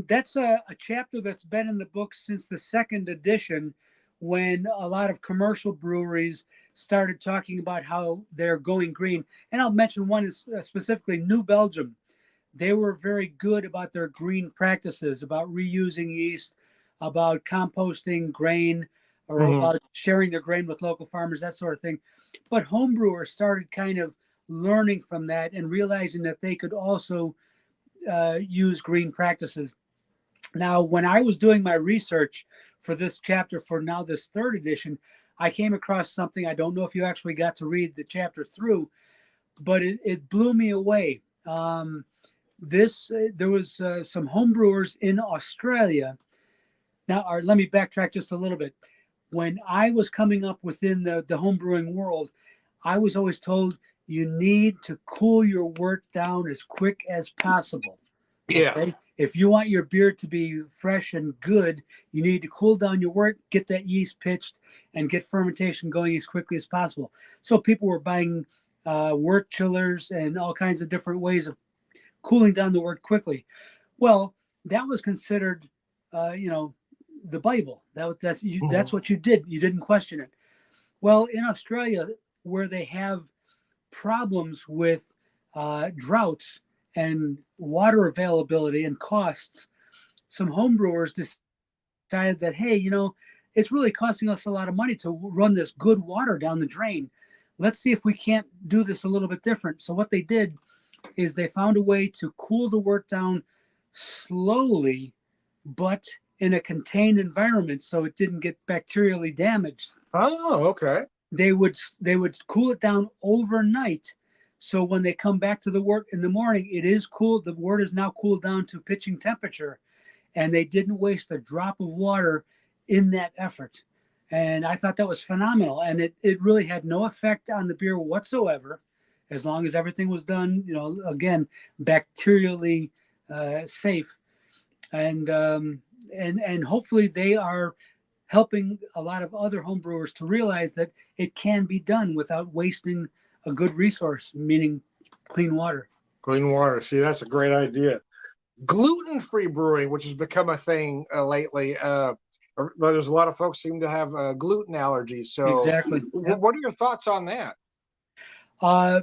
That's a chapter that's been in the book since the second edition, when a lot of commercial breweries started talking about how they're going green. And I'll mention one is specifically New Belgium. They were very good about their green practices, about reusing yeast, about composting grain, or about sharing their grain with local farmers, that sort of thing. But homebrewers started kind of learning from that and realizing that they could also use green practices. Now, when I was doing my research for this chapter, for now this third edition, I came across something. I don't know if you actually got to read the chapter through, but it blew me away. There was some homebrewers in Australia. Now, let me backtrack just a little bit. When I was coming up within the homebrewing world, I was always told you need to cool your wort down as quick as possible. Yeah. Okay? If you want your beer to be fresh and good, you need to cool down your wort, get that yeast pitched, and get fermentation going as quickly as possible. So people were buying wort chillers and all kinds of different ways of cooling down the wort quickly. Well, that was considered, the Bible. That's what you did. You didn't question it. Well, in Australia, where they have problems with droughts and water availability and costs, some homebrewers decided that, hey, it's really costing us a lot of money to run this good water down the drain. Let's see if we can't do this a little bit different. So what they did is they found a way to cool the wort down slowly, but in a contained environment so it didn't get bacterially damaged. Oh, okay. They would cool it down overnight. So when they come back to the wort in the morning, it is cool. The wort is now cooled down to pitching temperature, and they didn't waste a drop of water in that effort. And I thought that was phenomenal. And it really had no effect on the beer whatsoever, as long as everything was done, again, bacterially safe. And hopefully they are helping a lot of other homebrewers to realize that it can be done without wasting a good resource, meaning clean water. Clean water. See, that's a great idea. Gluten-free brewing, which has become a thing lately. There's a lot of folks seem to have gluten allergies. So, Exactly. Yep. what are your thoughts on that? I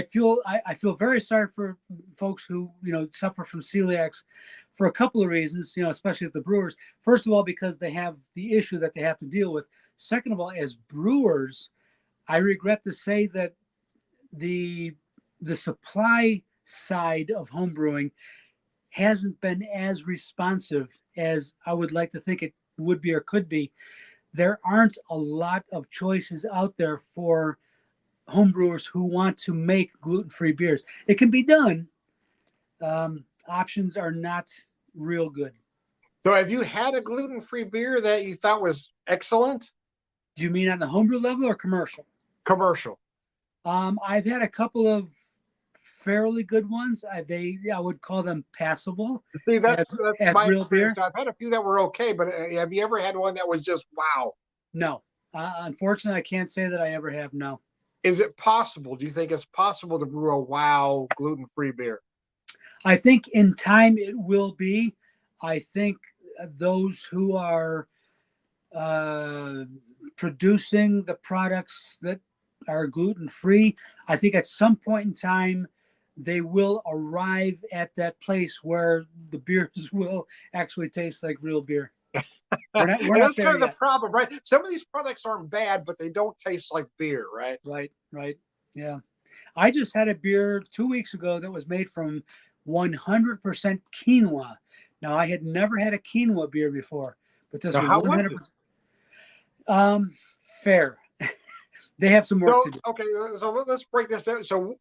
feel very sorry for folks who, suffer from celiacs for a couple of reasons, especially with the brewers. First of all, because they have the issue that they have to deal with. Second of all, as brewers, I regret to say that the supply side of home brewing hasn't been as responsive as I would like to think it would be or could be. There aren't a lot of choices out there for homebrewers who want to make gluten-free beers. It can be done. Options are not real good. So, have you had a gluten-free beer that you thought was excellent? Do you mean on the homebrew level or commercial? Commercial. I've had a couple of fairly good ones. I would call them passable. See, that's as my real beer. I've had a few that were okay, but have you ever had one that was just wow? No, unfortunately, I can't say that I ever have. No. Is it possible? Do you think it's possible to brew a wow gluten-free beer? I think in time it will be. I think those who are producing the products that are gluten-free, I think at some point in time they will arrive at that place where the beers will actually taste like real beer. We're not that's there kind of yet. the problem, right? Some of these products aren't bad, but they don't taste like beer, right? Right. Yeah. I just had a beer 2 weeks ago that was made from 100% quinoa. Now, I had never had a quinoa beer before, but this was 100%. Fair. They have some work to do. Okay, so let's break this down. So,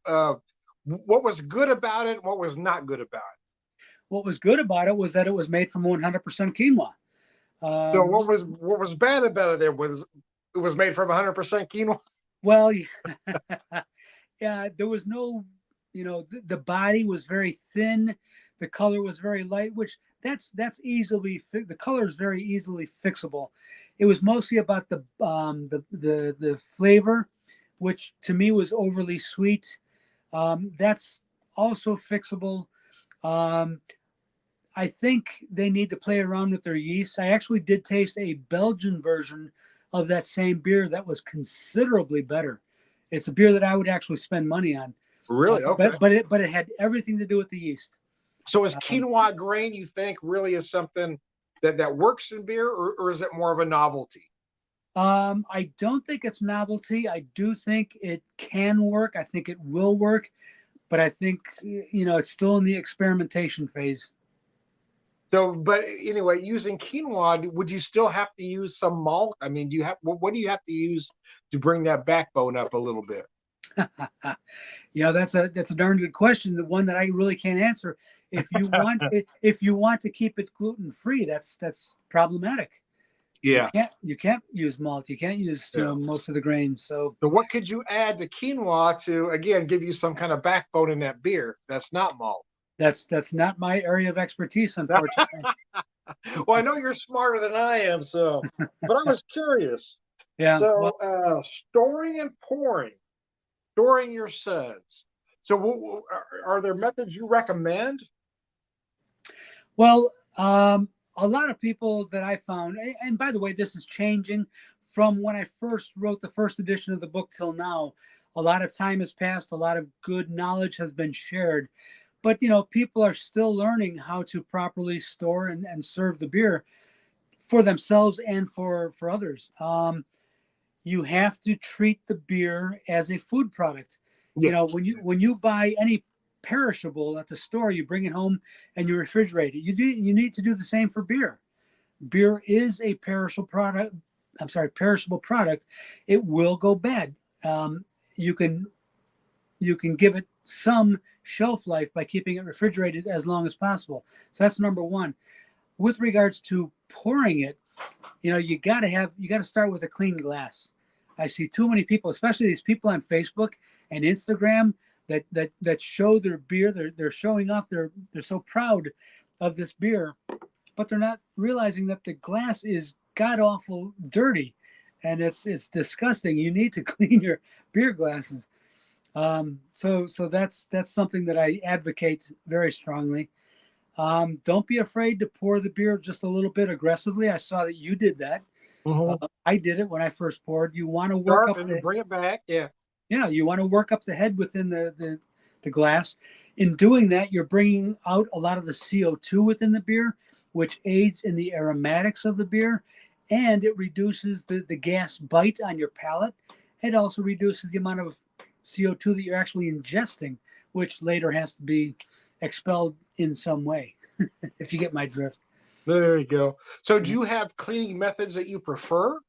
what was good about it? What was not good about it? What was good about it was that it was made from 100% quinoa. So, what was bad about it? It was made from 100% quinoa. Well, yeah, there was no, the body was very thin, the color was very light, which that's easily the color is very easily fixable. It was mostly about the flavor, which to me was overly sweet. That's also fixable. I think they need to play around with their yeast. I actually did taste a Belgian version of that same beer that was considerably better. It's a beer that I would actually spend money on. Really? Okay. But it had everything to do with the yeast. So is quinoa grain, you think, really is something that works in beer, or is it more of a novelty? I don't think it's novelty. I do think it can work. I think it will work, but I think it's still in the experimentation phase. So, but anyway, using quinoa, would you still have to use some malt? I mean, what do you have to use to bring that backbone up a little bit? That's a darn good question. The one that I really can't answer. If you want to keep it gluten free, that's problematic. Yeah, you can't use malt. You can't use most of the grains. So what could you add to quinoa to again give you some kind of backbone in that beer? That's not malt. That's not my area of expertise, unfortunately. Well, I know you're smarter than I am, but I was curious. Yeah. So, storing and storing your suds. So, are there methods you recommend? Well, a lot of people that I found, and by the way, this is changing from when I first wrote the first edition of the book till now. A lot of time has passed. A lot of good knowledge has been shared. But, people are still learning how to properly store and serve the beer for themselves and for others. You have to treat the beer as a food product. Yes. When you buy any perishable at the store, you bring it home and you refrigerate it. You need to do the same for beer. Beer is a perishable product. Perishable product. It will go bad. You can give it some shelf life by keeping it refrigerated as long as possible. So that's number one. With regards to pouring it, you got to start with a clean glass. I see too many people, especially these people on Facebook and Instagram that show their beer. They're showing off. They're so proud of this beer, but they're not realizing that the glass is god awful dirty, and it's disgusting. You need to clean your beer glasses. So that's something that I advocate very strongly. Don't be afraid to pour the beer just a little bit aggressively. I saw that you did that. Mm-hmm. I did it when I first poured. You want to work Start up and the then bring it back. Yeah. Yeah, you want to work up the head within the glass. In doing that, you're bringing out a lot of the CO2 within the beer, which aids in the aromatics of the beer, and it reduces the gas bite on your palate. It also reduces the amount of CO2 that you're actually ingesting, which later has to be expelled in some way, if you get my drift. There you go. So do you have cleaning methods that you prefer?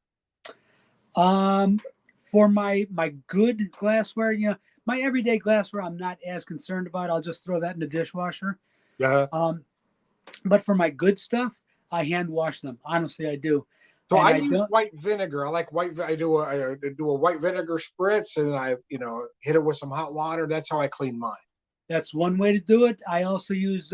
Um, for my good glassware, my everyday glassware, I'm not as concerned about. I'll just throw that in the dishwasher. Yeah. But for my good stuff, I hand wash them. Honestly, I do. So And I I use don't. white vinegar. I like white. I do a white vinegar spritz, and I hit it with some hot water. That's how I clean mine. That's one way to do it. I also use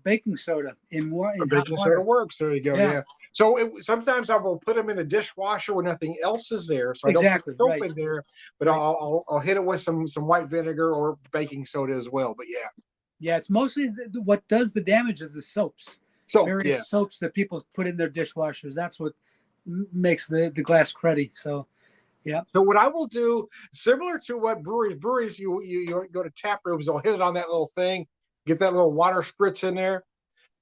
baking soda in hot Baking soda water. works. There you go. Yeah, Yeah. So sometimes I will put them in the dishwasher when nothing else is there, so I don't put exactly. soap Right. in there. But Right. I'll hit it with some white vinegar or baking soda as well. But yeah, Yeah, it's mostly what does the damage is the soaps, soap. various Yes. soaps that people put in their dishwashers. That's what makes the glass cruddy. So, yeah. So what I will do, similar to what breweries, you go to tap rooms, I'll hit it on that little thing, get that little water spritz in there.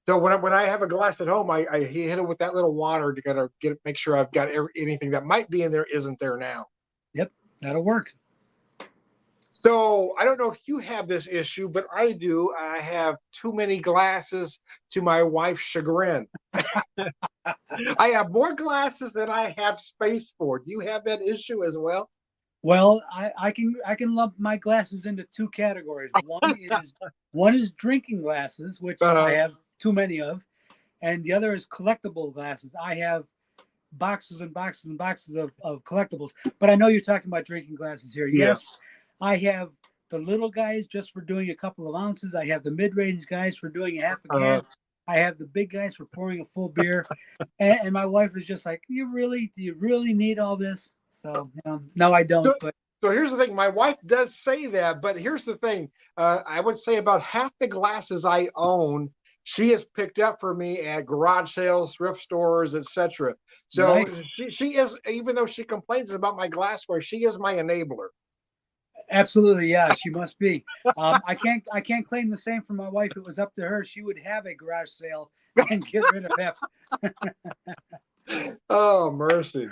So when I have a glass at home, I hit it with that little water to kind of make sure I've got anything that might be in there isn't there now. Yep, that'll work. So I don't know if you have this issue, but I do. I have too many glasses to my wife's chagrin. I have more glasses than I have space for. Do you have that issue as well? Well, I can lump my glasses into two categories. One is drinking glasses, which I Uh, have too many of, and the other is collectible glasses. I have boxes and boxes and boxes of collectibles. But I know you're talking about drinking glasses here. yeah. Yes, I have the little guys just for doing a couple of ounces. I have the mid-range guys for doing a half a Uh, can. I have the big guys for pouring a full beer. And my wife is just like, do you really need all this? So, no, I don't. so, But so here's the thing. My wife does say that, but here's the thing. I would say about half the glasses I own, she has picked up for me at garage sales, thrift stores, etc. So nice. she is, even though she complains about my glassware, she is my enabler. Absolutely, yeah, she must be. I can't claim the same for my wife. It was up to her. She would have a garage sale and get rid of half. Oh, mercy.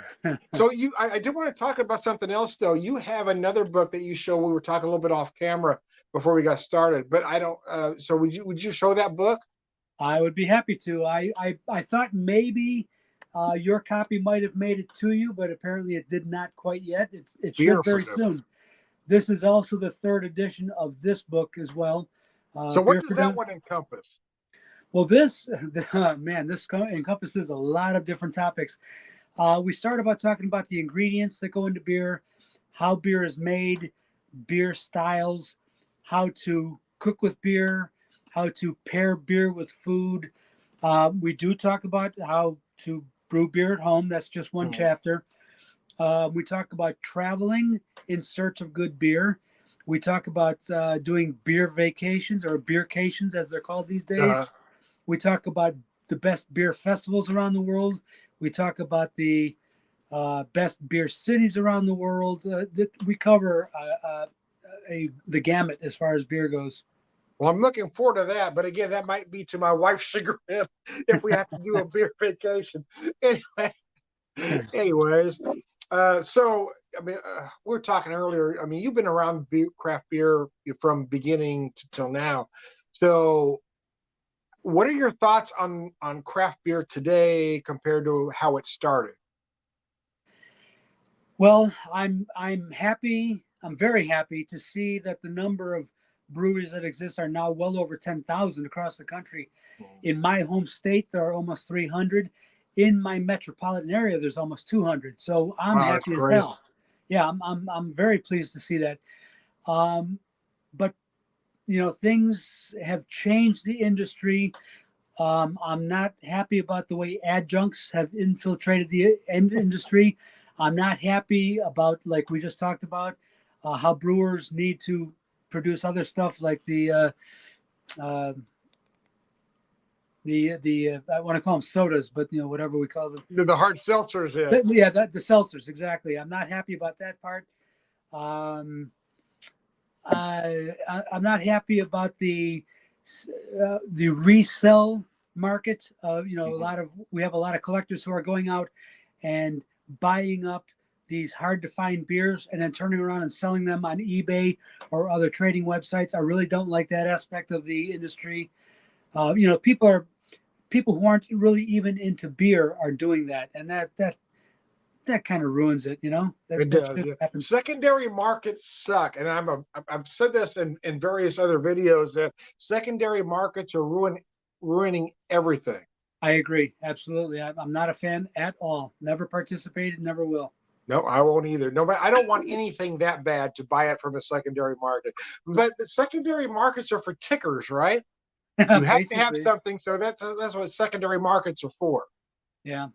So I did want to talk about something else though. You have another book that you show. We were talking a little bit off camera before we got started, but I don't. So would you show that book? I would be happy to. I thought maybe your copy might have made it to you, but apparently it did not quite yet. It should Beer very for them. soon. This is also the third edition of this book as well. So what Beer does for that Dummies. one encompass? Well, this encompasses a lot of different topics. We start about talking about the ingredients that go into beer, how beer is made, beer styles, how to cook with beer, how to pair beer with food. We do talk about how to brew beer at home. That's just one Mhm. chapter. We talk about traveling in search of good beer. We talk about doing beer vacations or beercations, as they're called these days. Uh, We talk about the best beer festivals around the world. We talk about the best beer cities around the world. We cover the gamut as far as beer goes. well, I'm looking forward to that, but again, that might be to my wife's chagrin if we have to do a beer vacation. Anyway, anyways, so I mean, we were talking earlier. I mean, you've been around craft beer from beginning till now. So what are your thoughts on craft beer today compared to how it started? Well, I'm happy. I'm very happy to see that the number of breweries that exist are now well over 10,000 across the country. In my home state, there are almost 300. In my metropolitan area, there's almost 200. So I'm Wow, that's happy as great. hell. Yeah, I'm very pleased to see that. Um, but things have changed the industry. I'm not happy about the way adjuncts have infiltrated the industry. I'm not happy about, like we just talked about, how brewers need to produce other stuff like the I want to call them sodas, but whatever we call them. The hard seltzers. The seltzers, exactly. I'm not happy about that part. I'm not happy about the resell market. We have a lot of collectors who are going out and buying up these hard to find beers and then turning around and selling them on eBay or other trading websites. I really don't like that aspect of the industry. People who aren't really even into beer are doing that, and that kind of ruins it. It does. Yeah. Secondary markets suck, and I've said this in various other videos that secondary markets are ruining everything. I agree, absolutely. I'm not a fan at all. Never participated, never will. No, I won't either. No, I don't want anything that bad to buy it from a secondary market. But the secondary markets are for tickers, right? You have to have something, so that's what secondary markets are for. Yeah,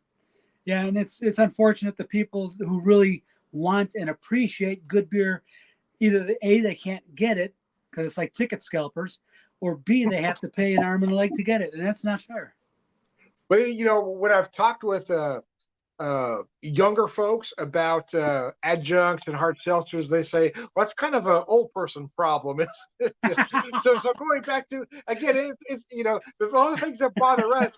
and it's unfortunate the people who really want and appreciate good beer, either they can't get it because it's like ticket scalpers, or B, they have to pay an arm and a leg to get it, and that's not fair. But when I've talked with younger folks about adjuncts and hard seltzers, they say, well, that's kind of an old person problem. So going back to, again, it's there's a lot of things that bother us.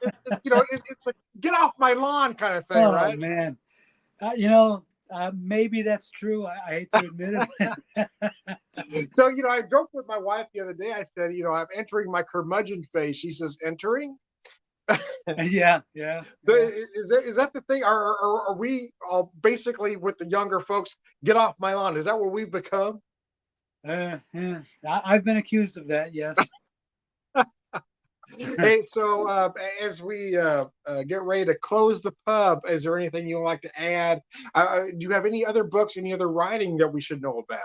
It's like, get off my lawn kind of thing, right? Oh, man. Maybe that's true. I hate to admit it. So, I joked with my wife the other day. I said, I'm entering my curmudgeon phase. She says, entering? Yeah. Is that the thing? Are we all basically with the younger folks, get off my lawn? Is that what we've become? Yeah. I've been accused of that, yes. Hey, so as we get ready to close the pub, is there anything you'd like to add? Do you have any other books, any other writing that we should know about?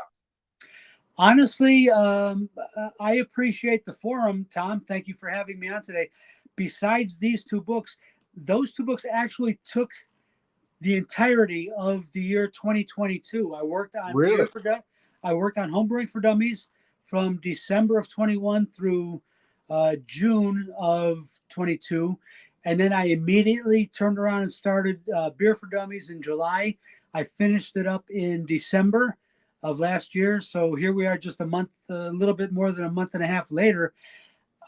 Honestly, I appreciate the forum, Tom. Thank you for having me on today. Besides these two books, those two books actually took the entirety of the year 2022. I worked on Homebrewing for Dummies from December of 21 through June of 22. And then I immediately turned around and started Beer for Dummies in July. I finished it up in December of last year. So here we are just a little bit more than a month and a half later.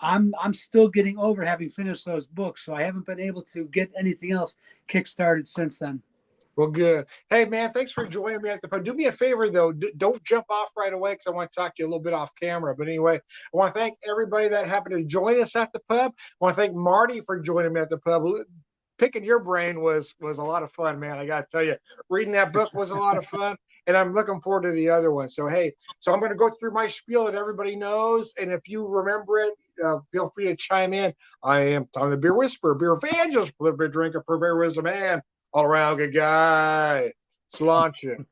I'm still getting over having finished those books, so I haven't been able to get anything else kickstarted since then. Well, good. Hey, man, thanks for joining me at the pub. Do me a favor, though. Don't jump off right away because I want to talk to you a little bit off camera. But anyway, I want to thank everybody that happened to join us at the pub. I want to thank Marty for joining me at the pub. Picking your brain was a lot of fun, man. I got to tell you, reading that book was a lot of fun. And I'm looking forward to the other one. So, hey, I'm going to go through my spiel that everybody knows. And if you remember it, feel free to chime in. I am Tom the Beer Whisperer, beer evangelist, beer drinker, beer wisdom, man, all around good guy. Sláinte.